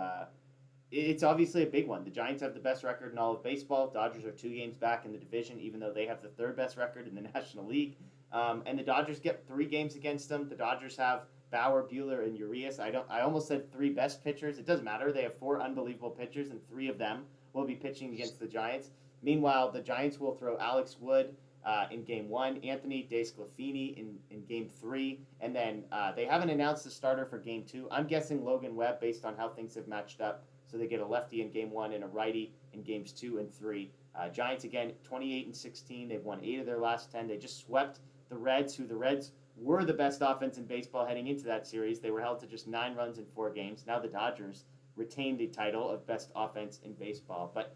it's obviously a big one. The Giants have the best record in all of baseball. Dodgers are 2 games back in the division, even though they have the 3rd best record in the National League. And the Dodgers get 3 games against them. The Dodgers have Bauer, Buehler, and Urias. I almost said 3 best pitchers. It doesn't matter. They have 4 unbelievable pitchers, and 3 of them will be pitching against the Giants. Meanwhile, the Giants will throw Alex Wood in Game 1, Anthony DeSclafani in Game 3, and then they haven't announced the starter for Game 2. I'm guessing Logan Webb, based on how things have matched up. So they get a lefty in Game 1 and a righty in Games 2 and 3. Giants, again, 28-16. They've won 8 of their last 10. They just swept the Reds, who the Reds were the best offense in baseball heading into that series. They were held to just 9 runs in 4 games. Now the Dodgers retain the title of best offense in baseball. But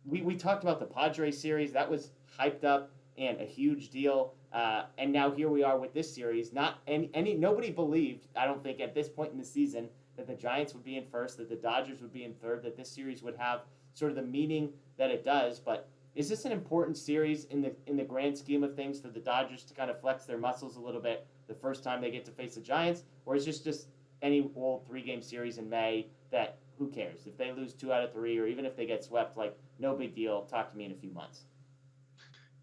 we talked about the Padres series. That was hyped up and a huge deal. And now here we are with this series. Nobody believed, I don't think, at this point in the season, that the Giants would be in first, that the Dodgers would be in third, that this series would have sort of the meaning that it does. But is this an important series in the grand scheme of things for the Dodgers to kind of flex their muscles a little bit the first time they get to face the Giants? Or is this just any old 3-game series in May that who cares? If they lose 2 out of 3, or even if they get swept, like, no big deal. Talk to me in a few months.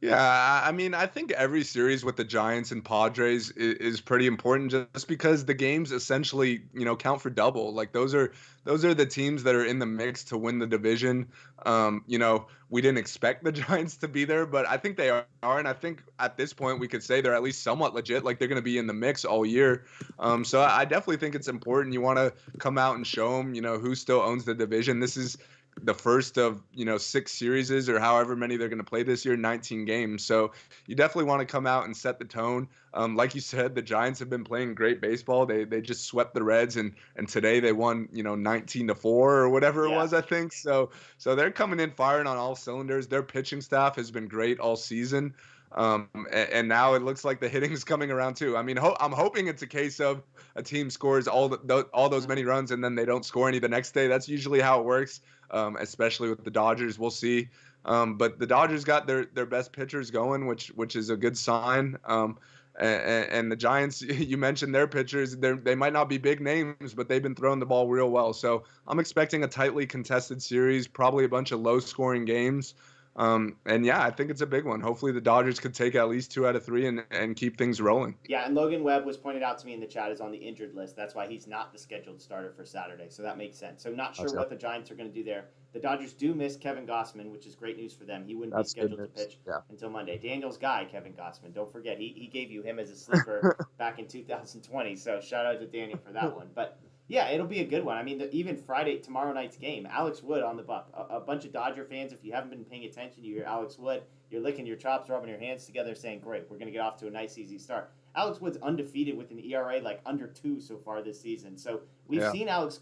Yeah, I mean, I think every series with the Giants and Padres is pretty important, just because the games essentially, count for double. Like those are the teams that are in the mix to win the division. We didn't expect the Giants to be there, but I think they are, and I think at this point we could say they're at least somewhat legit. Like they're going to be in the mix all year. So I definitely think it's important. You want to come out and show them, who still owns the division. This is the first of 6 series or however many they're going to play this year, 19 games. So you definitely want to come out and set the tone. Like you said, the Giants have been playing great baseball. They just swept the Reds, and today they won 19-4 or whatever it was, I think. So they're coming in firing on all cylinders. Their pitching staff has been great all season. And now it looks like the hitting's coming around too. I mean, I'm hoping it's a case of a team scores all those many runs and then they don't score any the next day. That's usually how it works, especially with the Dodgers. We'll see. But the Dodgers got their best pitchers going, which is a good sign. And the Giants, you mentioned their pitchers. They might not be big names, but they've been throwing the ball real well. So I'm expecting a tightly contested series, probably a bunch of low-scoring games. And yeah, I think it's a big one. Hopefully the Dodgers could take at least 2 out of 3 and keep things rolling. Yeah, and Logan Webb was pointed out to me in the chat is on the injured list. That's why he's not the scheduled starter for Saturday. So that makes sense. So not sure what the Giants are going to do there. The Dodgers do miss Kevin Gausman, which is great news for them. He wouldn't be scheduled to pitch until Monday. Daniel's guy, Kevin Gausman. Don't forget, he gave you him as a sleeper back in 2020. So shout out to Daniel for that one. But Yeah, it'll be a good one. I mean, even tomorrow night's game, Alex Wood on the buck. A bunch of Dodger fans, if you haven't been paying attention, you hear Alex Wood, you're licking your chops, rubbing your hands together, saying, great, we're going to get off to a nice, easy start. Alex Wood's undefeated with an ERA like under 2 so far this season. So we've Yeah. seen Alex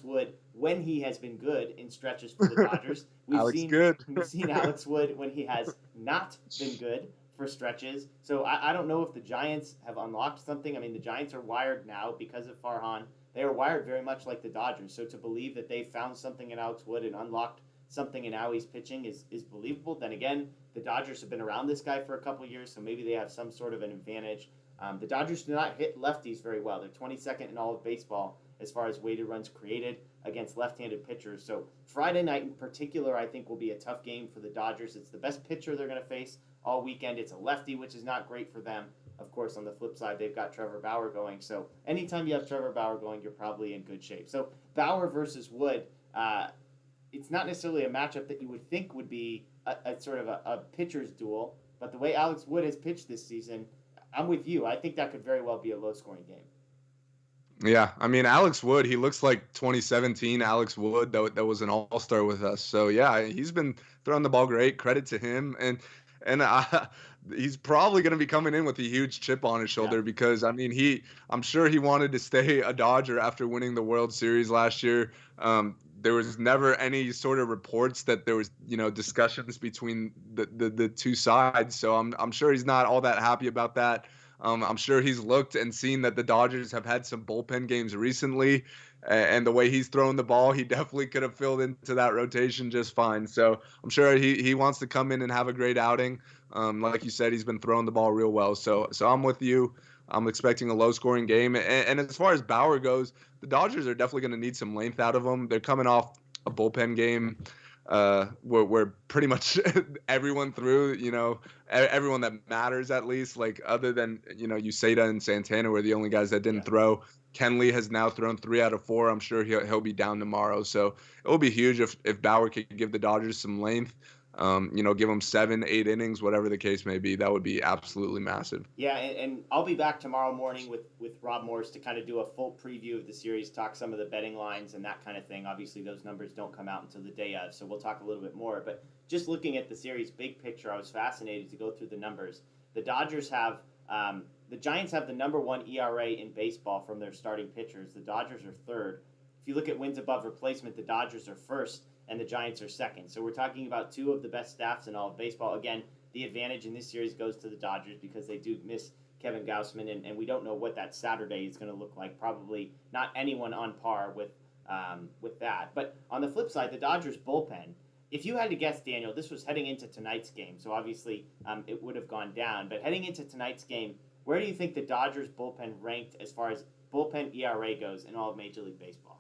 Wood, when he has been good in stretches for the Dodgers. Alex good. We've seen Alex Wood when he has not been good for stretches. So I don't know if the Giants have unlocked something. I mean, the Giants are wired now because of Farhan. They are wired very much like the Dodgers. So to believe that they found something in Alex Wood and unlocked something in how he's pitching is believable. Then again, the Dodgers have been around this guy for a couple of years, so maybe they have some sort of an advantage. The Dodgers do not hit lefties very well. They're 22nd in all of baseball as far as weighted runs created against left-handed pitchers. So Friday night in particular, I think will be a tough game for the Dodgers. It's the best pitcher they're going to face all weekend. It's a lefty, which is not great for them. Of course, on the flip side, they've got Trevor Bauer going. So anytime you have Trevor Bauer going, you're probably in good shape. So Bauer versus Wood, it's not necessarily a matchup that you would think would be a sort of a pitcher's duel. But the way Alex Wood has pitched this season, I'm with you. I think that could very well be a low-scoring game. Yeah, I mean Alex Wood, he looks like 2017 Alex Wood that was an all-star with us. So yeah, he's been throwing the ball great. Credit to him, and he's probably going to be coming in with a huge chip on his shoulder Yeah. because I mean I'm sure he wanted to stay a Dodger after winning the World Series last year. There was never any sort of reports that there was discussions between the two sides. So I'm sure he's not all that happy about that. I'm sure he's looked and seen that the Dodgers have had some bullpen games recently, and the way he's thrown the ball, he definitely could have filled into that rotation just fine. So I'm sure he wants to come in and have a great outing. Like you said, he's been throwing the ball real well. So I'm with you. I'm expecting a low-scoring game. And as far as Bauer goes, the Dodgers are definitely going to need some length out of him. They're coming off a bullpen game where pretty much everyone threw, everyone that matters at least, like other than, Uceda and Santana were the only guys that didn't throw. Kenley has now thrown 3 out of 4. I'm sure he'll be down tomorrow. So it will be huge if Bauer could give the Dodgers some length. Give them 7, 8 innings, whatever the case may be. That would be absolutely massive. Yeah, and I'll be back tomorrow morning with Rob Morris to kind of do a full preview of the series, talk some of the betting lines and that kind of thing. Obviously, those numbers don't come out until the day of, so we'll talk a little bit more. But just looking at the series big picture, I was fascinated to go through the numbers. The the Giants have the #1 ERA in baseball from their starting pitchers. The Dodgers are third. If you look at wins above replacement, the Dodgers are first and the Giants are second. So we're talking about 2 of the best staffs in all of baseball. Again, the advantage in this series goes to the Dodgers because they do miss Kevin Gausman, and we don't know what that Saturday is going to look like. Probably not anyone on par with that. But on the flip side, the Dodgers bullpen. If you had to guess, Daniel, this was heading into tonight's game, so obviously it would have gone down. But heading into tonight's game, where do you think the Dodgers bullpen ranked as far as bullpen ERA goes in all of Major League Baseball?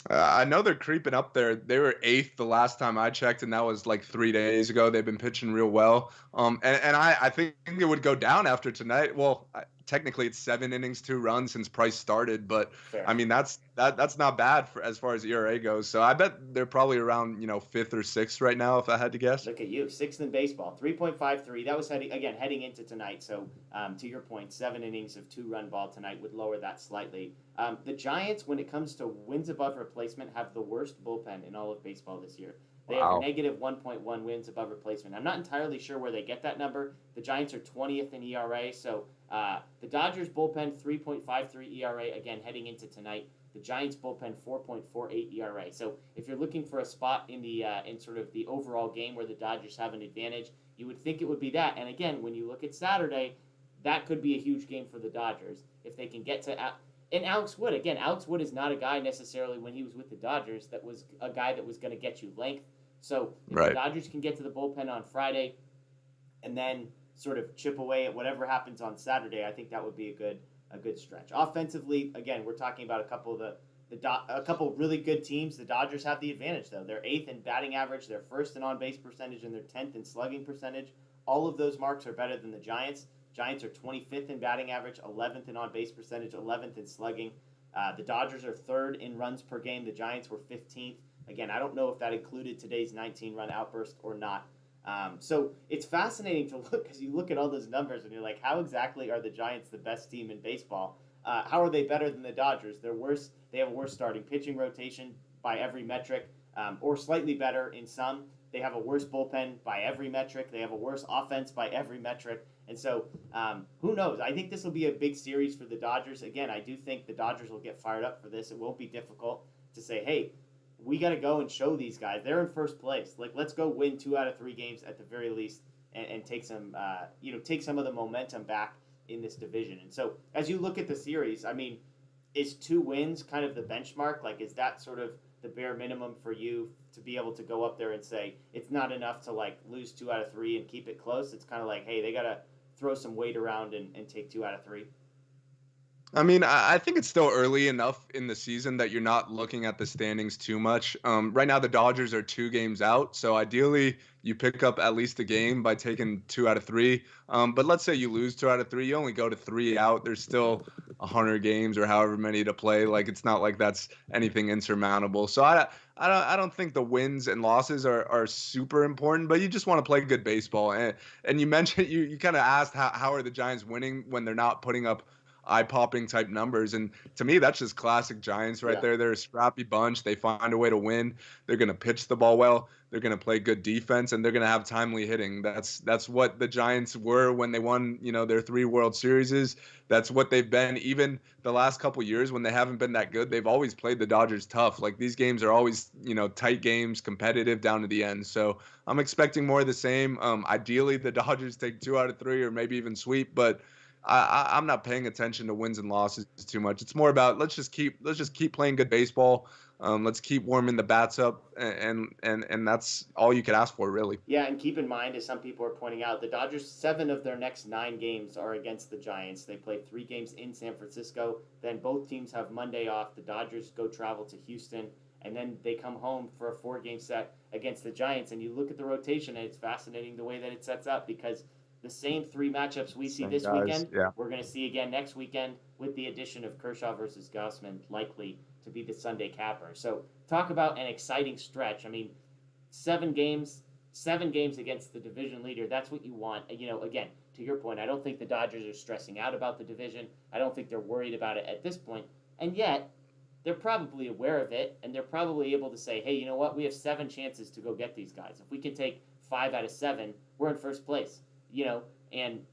I know they're creeping up there. They were 8th the last time I checked, and that was like 3 days ago. They've been pitching real well. And I think it would go down after tonight. Well, technically it's 7 innings, 2 runs since Price started, but Fair. I mean that's not bad for as far as ERA goes. So I bet they're probably around 5th or 6th right now if I had to guess. Look at you, 6th in baseball, 3.53. That was heading into tonight. So to your point, 7 innings of 2-run ball tonight would lower that slightly. The Giants, when it comes to wins above replacement, have the worst bullpen in all of baseball this year. They have Wow. negative 1.1 wins above replacement. I'm not entirely sure where they get that number. The Giants are 20th in ERA. So the Dodgers bullpen, 3.53 ERA, again, heading into tonight. The Giants bullpen, 4.48 ERA. So if you're looking for a spot in in sort of the overall game where the Dodgers have an advantage, you would think it would be that. And again, when you look at Saturday, that could be a huge game for the Dodgers if they can get to. And Alex Wood, again, Alex Wood is not a guy necessarily when he was with the Dodgers that was a guy that was going to get you length. So if the Dodgers can get to the bullpen on Friday and then sort of chip away at whatever happens on Saturday, I think that would be a good stretch. Offensively, again, we're talking about a couple of a couple really good teams. The Dodgers have the advantage, though. They're 8th in batting average, they're 1st in on-base percentage, and they're 10th in slugging percentage. All of those marks are better than the Giants. Giants are 25th in batting average, 11th in on-base percentage, 11th in slugging. The Dodgers are 3rd in runs per game. The Giants were 15th. Again, I don't know if that included today's 19-run outburst or not. So it's fascinating to look because you look at all those numbers and you're like, how exactly are the Giants the best team in baseball? How are they better than the Dodgers? They're worse. They have a worse starting pitching rotation by every metric, or slightly better in some. They have a worse bullpen by every metric. They have a worse offense by every metric. And so, who knows? I think this will be a big series for the Dodgers. Again, I do think the Dodgers will get fired up for this. It won't be difficult to say, hey, we got to go and show these guys they're in first place. Like, let's go win 2 out of 3 games at the very least, and take some, take some of the momentum back in this division. And so, as you look at the series, I mean, is 2 wins kind of the benchmark? Like, is that sort of the bare minimum for you to be able to go up there and say it's not enough to like lose 2 out of 3 and keep it close? It's kind of like, hey, they got to throw some weight around and take 2 out of 3. I mean, I think it's still early enough in the season that you're not looking at the standings too much. Right now, the Dodgers are 2 games out, so ideally you pick up at least a game by taking 2 out of 3. But let's say you lose 2 out of 3, you only go to 3 out. There's still 100 games or however many to play. Like, it's not like that's anything insurmountable. So I don't think the wins and losses are super important, but you just want to play good baseball. And you mentioned you kind of asked how are the Giants winning when they're not putting up eye-popping type numbers, and to me that's just classic Giants right there. They're a scrappy bunch. They find a way to win. They're going to pitch the ball well, they're going to play good defense, and they're going to have timely hitting. That's what the Giants were when they won their 3 World Series. That's what they've been even the last couple years when they haven't been that good. They've always played the Dodgers tough. Like, these games are always tight games, competitive down to the end. So I'm expecting more of the same. Ideally the Dodgers take 2 out of 3 or maybe even sweep, but I'm not paying attention to wins and losses too much. It's more about let's just keep playing good baseball. Let's keep warming the bats up, and that's all you could ask for, really. Yeah, and keep in mind, as some people are pointing out, the Dodgers, 7 of their next 9 games are against the Giants. They play 3 games in San Francisco. Then both teams have Monday off. The Dodgers go travel to Houston, and then they come home for a 4-game set against the Giants. And you look at the rotation, and it's fascinating the way that it sets up, because the same 3 matchups we see this weekend, we're going to see again next weekend, with the addition of Kershaw versus Gausman likely to be the Sunday capper. So talk about an exciting stretch. I mean, 7 games against the division leader. That's what you want. Again, to your point, I don't think the Dodgers are stressing out about the division. I don't think they're worried about it at this point. And yet, they're probably aware of it, and they're probably able to say, hey, you know what? We have 7 chances to go get these guys. If we can take 5 out of 7, we're in first place. And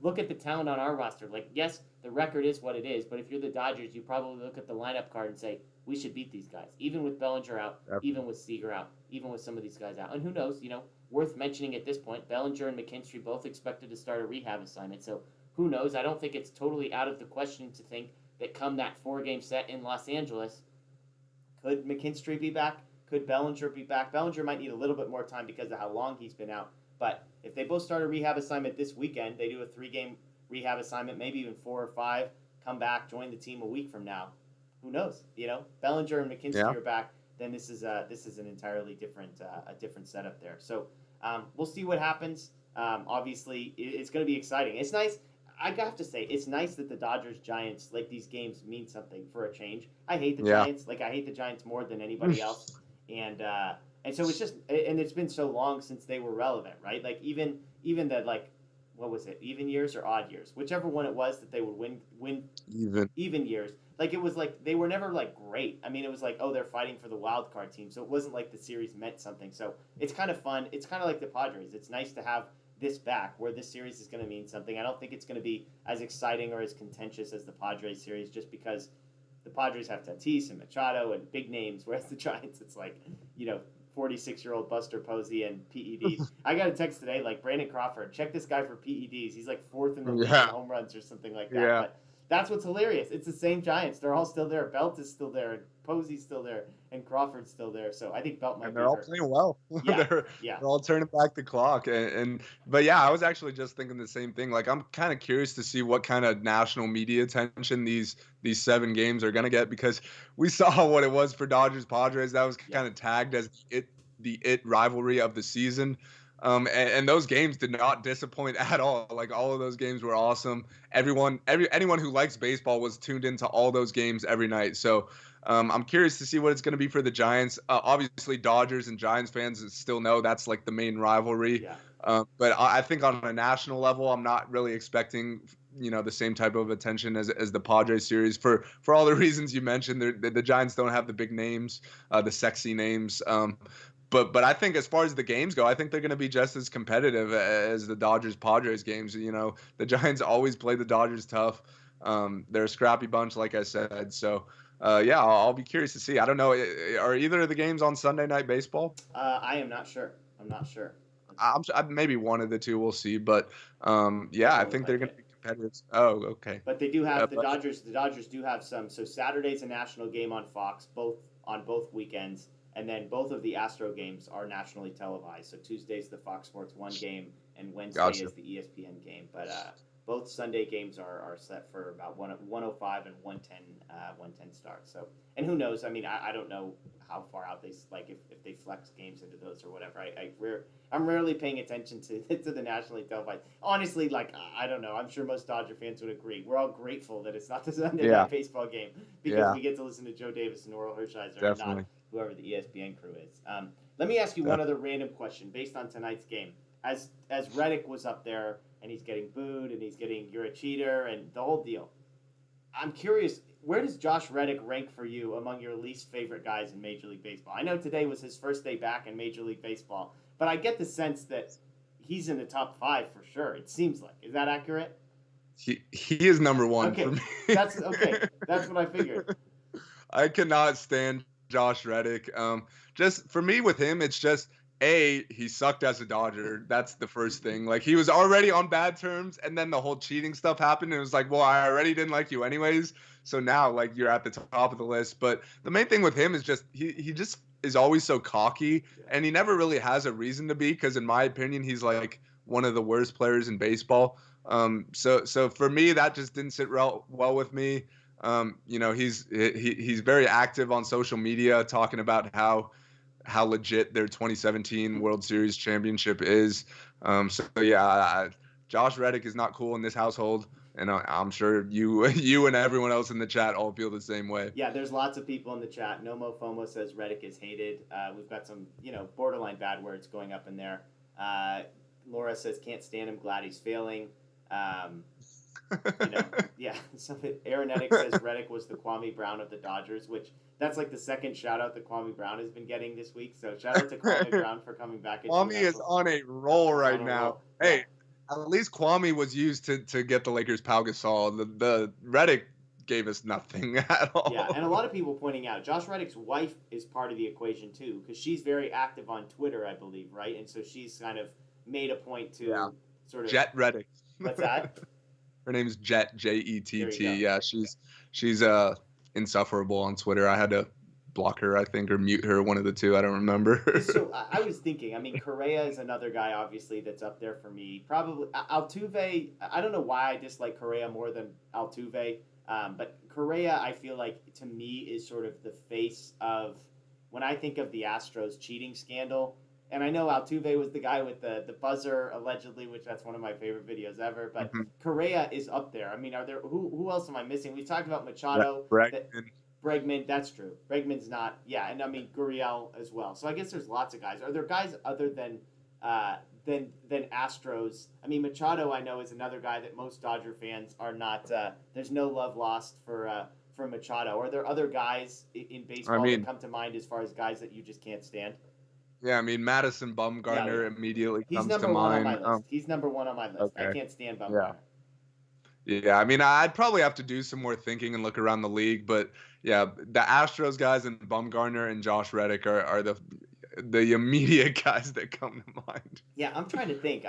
look at the talent on our roster. Like, yes, the record is what it is, but if you're the Dodgers, you probably look at the lineup card and say, we should beat these guys, even with Bellinger out, even with Seager out, even with some of these guys out. And who knows, worth mentioning at this point, Bellinger and McKinstry both expected to start a rehab assignment. So who knows? I don't think it's totally out of the question to think that come that 4-game set in Los Angeles, could McKinstry be back? Could Bellinger be back? Bellinger might need a little bit more time because of how long he's been out. But if they both start a rehab assignment this weekend, they do a 3-game rehab assignment, maybe even 4 or 5, come back, join the team a week from now. Who knows? Bellinger and McKinstry are back. Then this is an entirely different setup there. So we'll see what happens. Obviously, it's going to be exciting. It's nice. I have to say, it's nice that the Dodgers Giants, like, these games mean something for a change. I hate the Giants. Like, I hate the Giants more than anybody else. And so it's just, and it's been so long since they were relevant, right? Like, even that, like, what was it, even years or odd years, whichever one it was that they would win even years. Like, it was like they were never like great. I mean, it was like, oh, they're fighting for the wild card team, so it wasn't like the series meant something. So it's kind of fun. It's kind of like the Padres. It's nice to have this back, where this series is going to mean something. I don't think it's going to be as exciting or as contentious as the Padres series, just because the Padres have Tatis and Machado and big names, whereas the Giants, it's like, 46-year-old Buster Posey and PEDs. I got a text today, like, Brandon Crawford, check this guy for PEDs. He's like 4th in the league in home runs or something like that. Yeah. But that's what's hilarious. It's the same Giants. They're all still there. Belt is still there, and Posey's still there, and Crawford's still there. So I think Belt might be they're all playing well. Yeah. they're all turning back the clock. But yeah, I was actually just thinking the same thing. Like, I'm kind of curious to see what kind of national media attention these 7 games are going to get, because we saw what it was for Dodgers Padres. That was kind of tagged as the rivalry of the season. And those games did not disappoint at all. Like, all of those games were awesome. Anyone who likes baseball was tuned into all those games every night. So I'm curious to see what it's going to be for the Giants. Obviously, Dodgers and Giants fans still know that's like the main rivalry. Yeah. But I think on a national level, I'm not really expecting the same type of attention as the Padres series for all the reasons you mentioned. The Giants don't have the big names, the sexy names. But I think as far as the games go, I think they're going to be just as competitive as the Dodgers Padres games. The Giants always play the Dodgers tough. They're a scrappy bunch, like I said. So yeah, I'll be curious to see. I don't know. Are either of the games on Sunday Night Baseball? I am not sure. I'm not sure. Maybe one of the two. We'll see. But yeah, I Doesn't look think they're like going to it. be competitive. Oh, okay. But they do have the But Dodgers. The Dodgers do have some. So Saturday's a national game on Fox, both weekends, and then both of the Astro games are nationally televised. So Tuesday's the Fox Sports 1 game, and Wednesday gotcha. is the ESPN game. But both Sunday games are set for about 105 and 110 starts. So, and who knows? I mean, I don't know how far out they like if they flex games into those or whatever. I'm rarely paying attention to the nationally televised. Honestly, like I don't know. I'm sure most Dodger fans would agree. We're all grateful that it's not the Sunday Night Baseball game because we get to listen to Joe Davis and Oral Hershiser and not whoever the ESPN crew is. Let me ask you one other random question based on tonight's game. As Reddick was up there and he's getting booed and he's getting you're a cheater and the whole deal. I'm curious, where does Josh Reddick rank for you among your least favorite guys in Major League Baseball? I know today was his first day back in Major League Baseball, but I get the sense that he's in the top 5 for sure. It seems like. Is that accurate? He is number 1 for me. That's okay. That's what I figured. I cannot stand Josh Reddick. Just for me with him, it's just he sucked as a Dodger. That's the first thing. Like he was already on bad terms, and then the whole cheating stuff happened. And it was like, well, I already didn't like you anyways. So now, like, you're at the top of the list. But the main thing with him is just he just is always so cocky, and he never really has a reason to be. Because in my opinion, he's like one of the worst players in baseball. So for me, that just didn't sit well with me. He's very active on social media talking about how legit their 2017 World Series championship is. So yeah, Josh Reddick is not cool in this household, and I'm sure you and everyone else in the chat all feel the same way. Yeah, there's lots of people in the chat. Nomo Fomo says Reddick is hated. We've got some borderline bad words going up in there. Laura says can't stand him. Glad he's failing. Yeah. So Aaron Eddick says Reddick was the Kwame Brown of the Dodgers, which that's like the second shout out that Kwame Brown has been getting this week. So shout out to Kwame Brown for coming back. Kwame is on a roll right now. Hey, at least Kwame was used to get the Lakers Pau Gasol. The Reddick gave us nothing at all. Yeah, and a lot of people pointing out Josh Reddick's wife is part of the equation too, because she's very active on Twitter, I believe, right? And so she's kind of made a point to sort of Jet Reddick. What's that? Her name's Jet, Jett. Yeah, she's insufferable on Twitter. I had to block her, I think, or mute her, one of the two. I don't remember. So I was thinking, I mean, Correa is another guy, obviously, that's up there for me. Probably Altuve. I don't know why I dislike Correa more than Altuve, but Correa, I feel like, to me, is sort of the face of, when I think of the Astros cheating scandal. And I know Altuve was the guy with the buzzer, allegedly, which that's one of my favorite videos ever. But Correa is up there. I mean, are there who else am I missing? We talked about Machado. Bregman, that's true. Bregman's not. Yeah, and I mean Gurriel as well. So I guess there's lots of guys. Are there guys other than Astros? I mean, Machado, I know, is another guy that most Dodger fans are not. There's no love lost for Machado. Are there other guys in baseball that come to mind as far as guys that you just can't stand? Yeah, I mean, Madison Bumgarner immediately comes to mind. He's number 1 on my list. He's number 1 on my list. Okay. I can't stand Bumgarner. Yeah, I mean, I'd probably have to do some more thinking and look around the league. But, yeah, the Astros guys and Bumgarner and Josh Reddick are the immediate guys that come to mind. Yeah, I'm trying to think.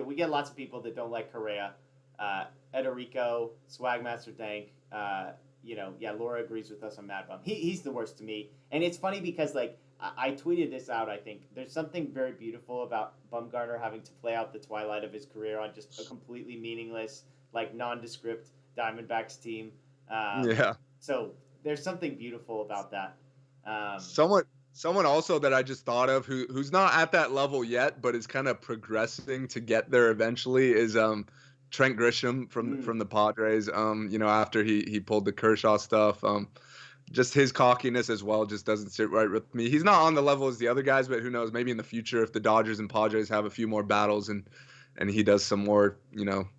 We get lots of people that don't like Correa. Ederico, Swagmaster Dank, Laura agrees with us on Mad Bum. He's the worst to me. And it's funny because, like, I tweeted this out, I think. There's something very beautiful about Bumgarner having to play out the twilight of his career on just a completely meaningless, like, nondescript Diamondbacks team. So there's something beautiful about that. Someone also that I just thought of who's not at that level yet, but is kind of progressing to get there eventually is Trent Grisham from the Padres. After he pulled the Kershaw stuff. Just his cockiness as well just doesn't sit right with me. He's not on the level as the other guys, but who knows? Maybe in the future, if the Dodgers and Padres have a few more battles and and he does some more,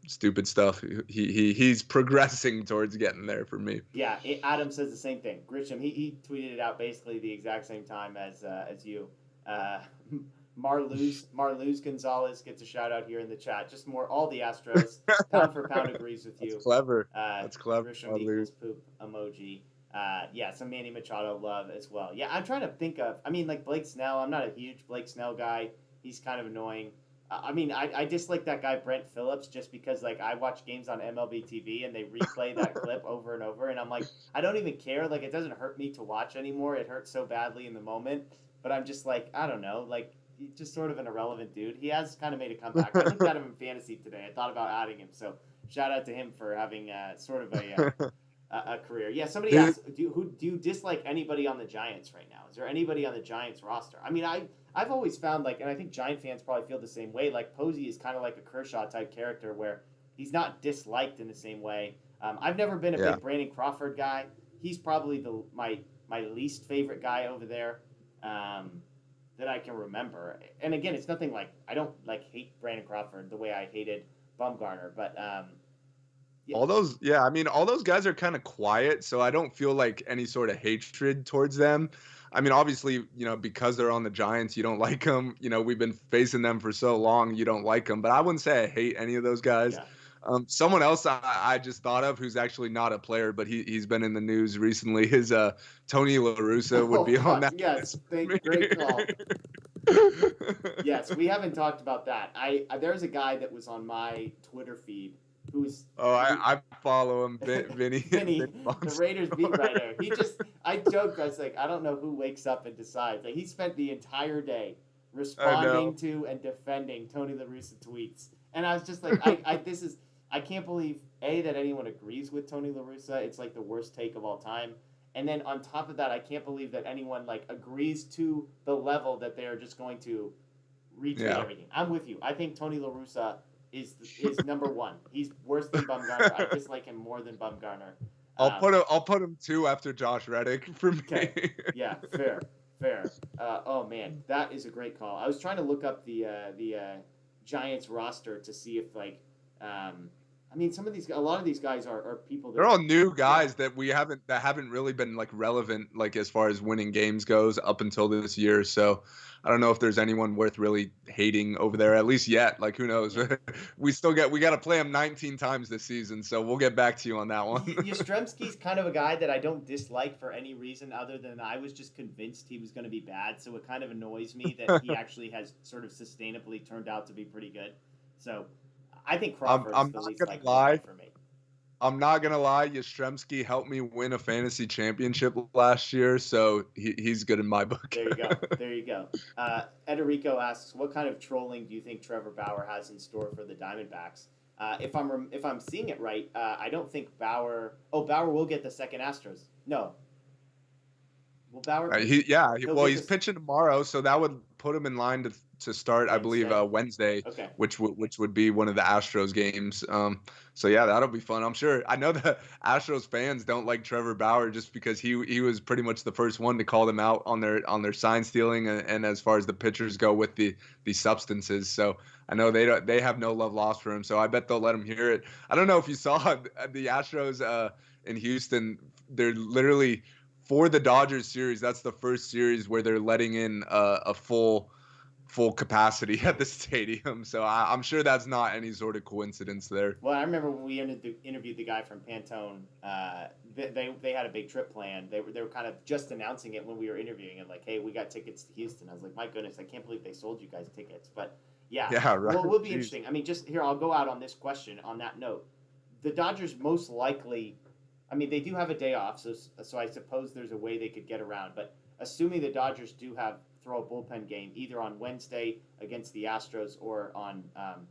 stupid stuff, he's progressing towards getting there for me. Yeah, Adam says the same thing. Grisham, he tweeted it out basically the exact same time as you. Uh, Marluz Gonzalez gets a shout out here in the chat. Just more, all the Astros pound for pound agrees with That's you. clever. That's clever. Grisham equals poop emoji. Yeah, some Manny Machado love as well. Yeah, I'm trying to think of. I mean, like Blake Snell. I'm not a huge Blake Snell guy. He's kind of annoying. I mean, I dislike that guy Brent Phillips just because like I watch games on MLB TV and they replay that clip over and over, and I'm like, I don't even care. Like, it doesn't hurt me to watch anymore. It hurts so badly in the moment, but I'm just like, I don't know, like he's just sort of an irrelevant dude. He has kind of made a comeback. I looked at him in fantasy today. I thought about adding him, so shout out to him for having sort of a career. Yeah, somebody asked, do you dislike anybody on the Giants right now? Is there anybody on the Giants roster? I mean, I've always found, like, and I think Giant fans probably feel the same way, like Posey is kind of like a Kershaw type character where he's not disliked in the same way. I've never been a big Brandon Crawford guy. He's probably my least favorite guy over there that I can remember. And again, it's nothing like, I don't like hate Brandon Crawford the way I hated Bumgarner, but yeah. All those guys are kind of quiet, so I don't feel like any sort of hatred towards them. I mean, obviously, because they're on the Giants, you don't like them. We've been facing them for so long, you don't like them. But I wouldn't say I hate any of those guys. Yeah. Someone else I just thought of who's actually not a player, but he's been in the news recently, is Tony La Russa would be on that. Yes, great call. Yes, we haven't talked about that. There's a guy that was on my Twitter feed I follow him, Vinny. The Raiders beat writer. I joked, I was like, I don't know who wakes up and decides. Like, he spent the entire day responding to and defending Tony La Russa tweets. And I was just like, I can't believe, A, that anyone agrees with Tony La Russa. It's like the worst take of all time. And then on top of that, I can't believe that anyone like agrees to the level that they are just going to retweet everything. I'm with you. I think Tony La Russa is number one. He's worse than Bumgarner. I dislike him more than Bumgarner. I'll put him 2 after Josh Reddick for me. Okay. Yeah, fair. Oh man, that is a great call. I was trying to look up the Giants roster to see if like I mean, a lot of these guys are people that they're all new guys that haven't really been like relevant, like as far as winning games goes up until this year. So I don't know if there's anyone worth really hating over there, at least yet. Like, who knows? Yeah. we got to play him 19 times this season, so we'll get back to you on that one. Yastrzemski's kind of a guy that I don't dislike for any reason other than I was just convinced he was going to be bad. So it kind of annoys me that he actually has sort of sustainably turned out to be pretty good. So I think Crawford's the least likely guy for me. I'm not gonna lie, Yastrzemski helped me win a fantasy championship last year, so he's good in my book. There you go. Ederico asks, what kind of trolling do you think Trevor Bauer has in store for the Diamondbacks? If I'm seeing it right, I don't think Bauer. Oh, Bauer will get the second Astros. No. Will Bauer? He's pitching tomorrow, so that would put him in line to start, Wednesday. I believe, Wednesday, okay. which would be one of the Astros games. So yeah, that'll be fun. I'm sure. I know the Astros fans don't like Trevor Bauer just because he was pretty much the first one to call them out on their sign stealing and as far as the pitchers go with the substances. So I know they have no love lost for him. So I bet they'll let him hear it. I don't know if you saw the Astros in Houston. They're literally, for the Dodgers series, that's the first series where they're letting in a full capacity at the stadium. So I'm sure that's not any sort of coincidence there. Well, I remember when we interviewed the guy from Pantone, they had a big trip planned. They were kind of just announcing it when we were interviewing it, like, hey, we got tickets to Houston. I was like, my goodness, I can't believe they sold you guys tickets. But yeah, right. Well, it will be interesting. I mean, just here, I'll go out on this question on that note. The Dodgers most likely, I mean, they do have a day off, so I suppose there's a way they could get around. But assuming the Dodgers do throw a bullpen game either on Wednesday against the Astros or on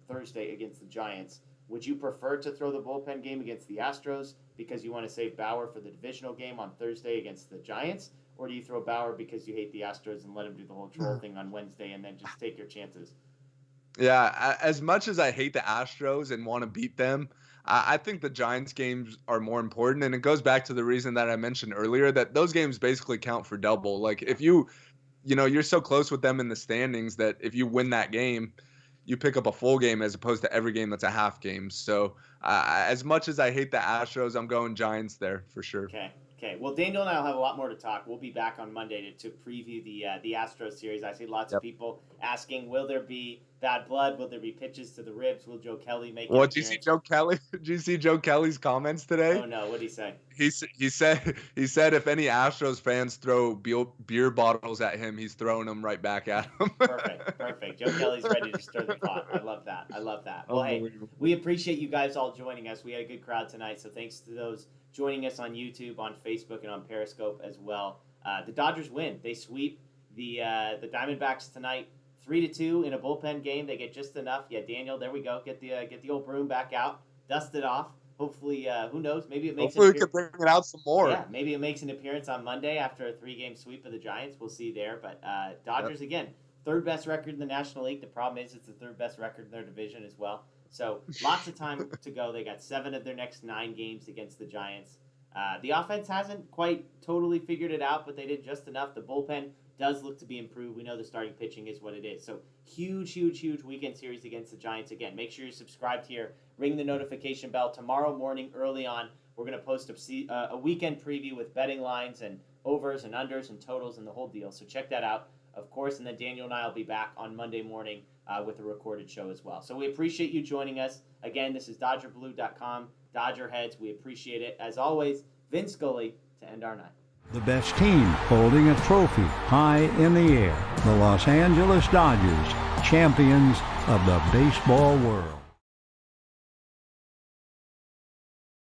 Thursday against the Giants, would you prefer to throw the bullpen game against the Astros because you want to save Bauer for the divisional game on Thursday against the Giants? Or do you throw Bauer because you hate the Astros and let him do the whole troll thing on Wednesday and then just take your chances? Yeah, as much as I hate the Astros and want to beat them, I think the Giants games are more important. And it goes back to the reason that I mentioned earlier, that those games basically count for double. Like, if you're so close with them in the standings that if you win that game, you pick up a full game as opposed to every game that's a half game. So as much as I hate the Astros, I'm going Giants there for sure. Okay. Okay. Well, Daniel and I will have a lot more to talk. We'll be back on Monday to preview the Astros series. I see lots of people asking, will there be bad blood? Will there be pitches to the ribs? Will Joe Kelly make an appearance? Did you see Joe Kelly? Did you see Joe Kelly's comments today? Oh no, what did he say? He said if any Astros fans throw beer bottles at him, he's throwing them right back at him. Perfect. Joe Kelly's ready to stir the pot. I love that. Well, hey, we appreciate you guys all joining us. We had a good crowd tonight, so thanks to those joining us on YouTube, on Facebook, and on Periscope as well. The Dodgers win. They sweep the Diamondbacks tonight, 3-2 in a bullpen game. They get just enough. Yeah, Daniel, there we go. Get the old broom back out, dust it off. Hopefully, who knows? Maybe it makes. Hopefully, we can bring it out some more. Yeah, maybe it makes an appearance on Monday after a 3-game sweep of the Giants. We'll see there. But Dodgers again, third best record in the National League. The problem is it's the third best record in their division as well. So lots of time to go. They got 7 of their next 9 games against the Giants. The offense hasn't quite totally figured it out, but they did just enough. The bullpen does look to be improved. We know the starting pitching is what it is. So huge weekend series against the Giants. Again, make sure you're subscribed here. Ring the notification bell. Tomorrow morning early on, we're going to post a weekend preview with betting lines and overs and unders and totals and the whole deal. So check that out, of course. And then Daniel and I will be back on Monday morning with a recorded show as well. So we appreciate you joining us. Again, this is DodgerBlue.com, DodgerHeads. We appreciate it. As always, Vin Scully to end our night. The best team holding a trophy high in the air. The Los Angeles Dodgers, champions of the baseball world.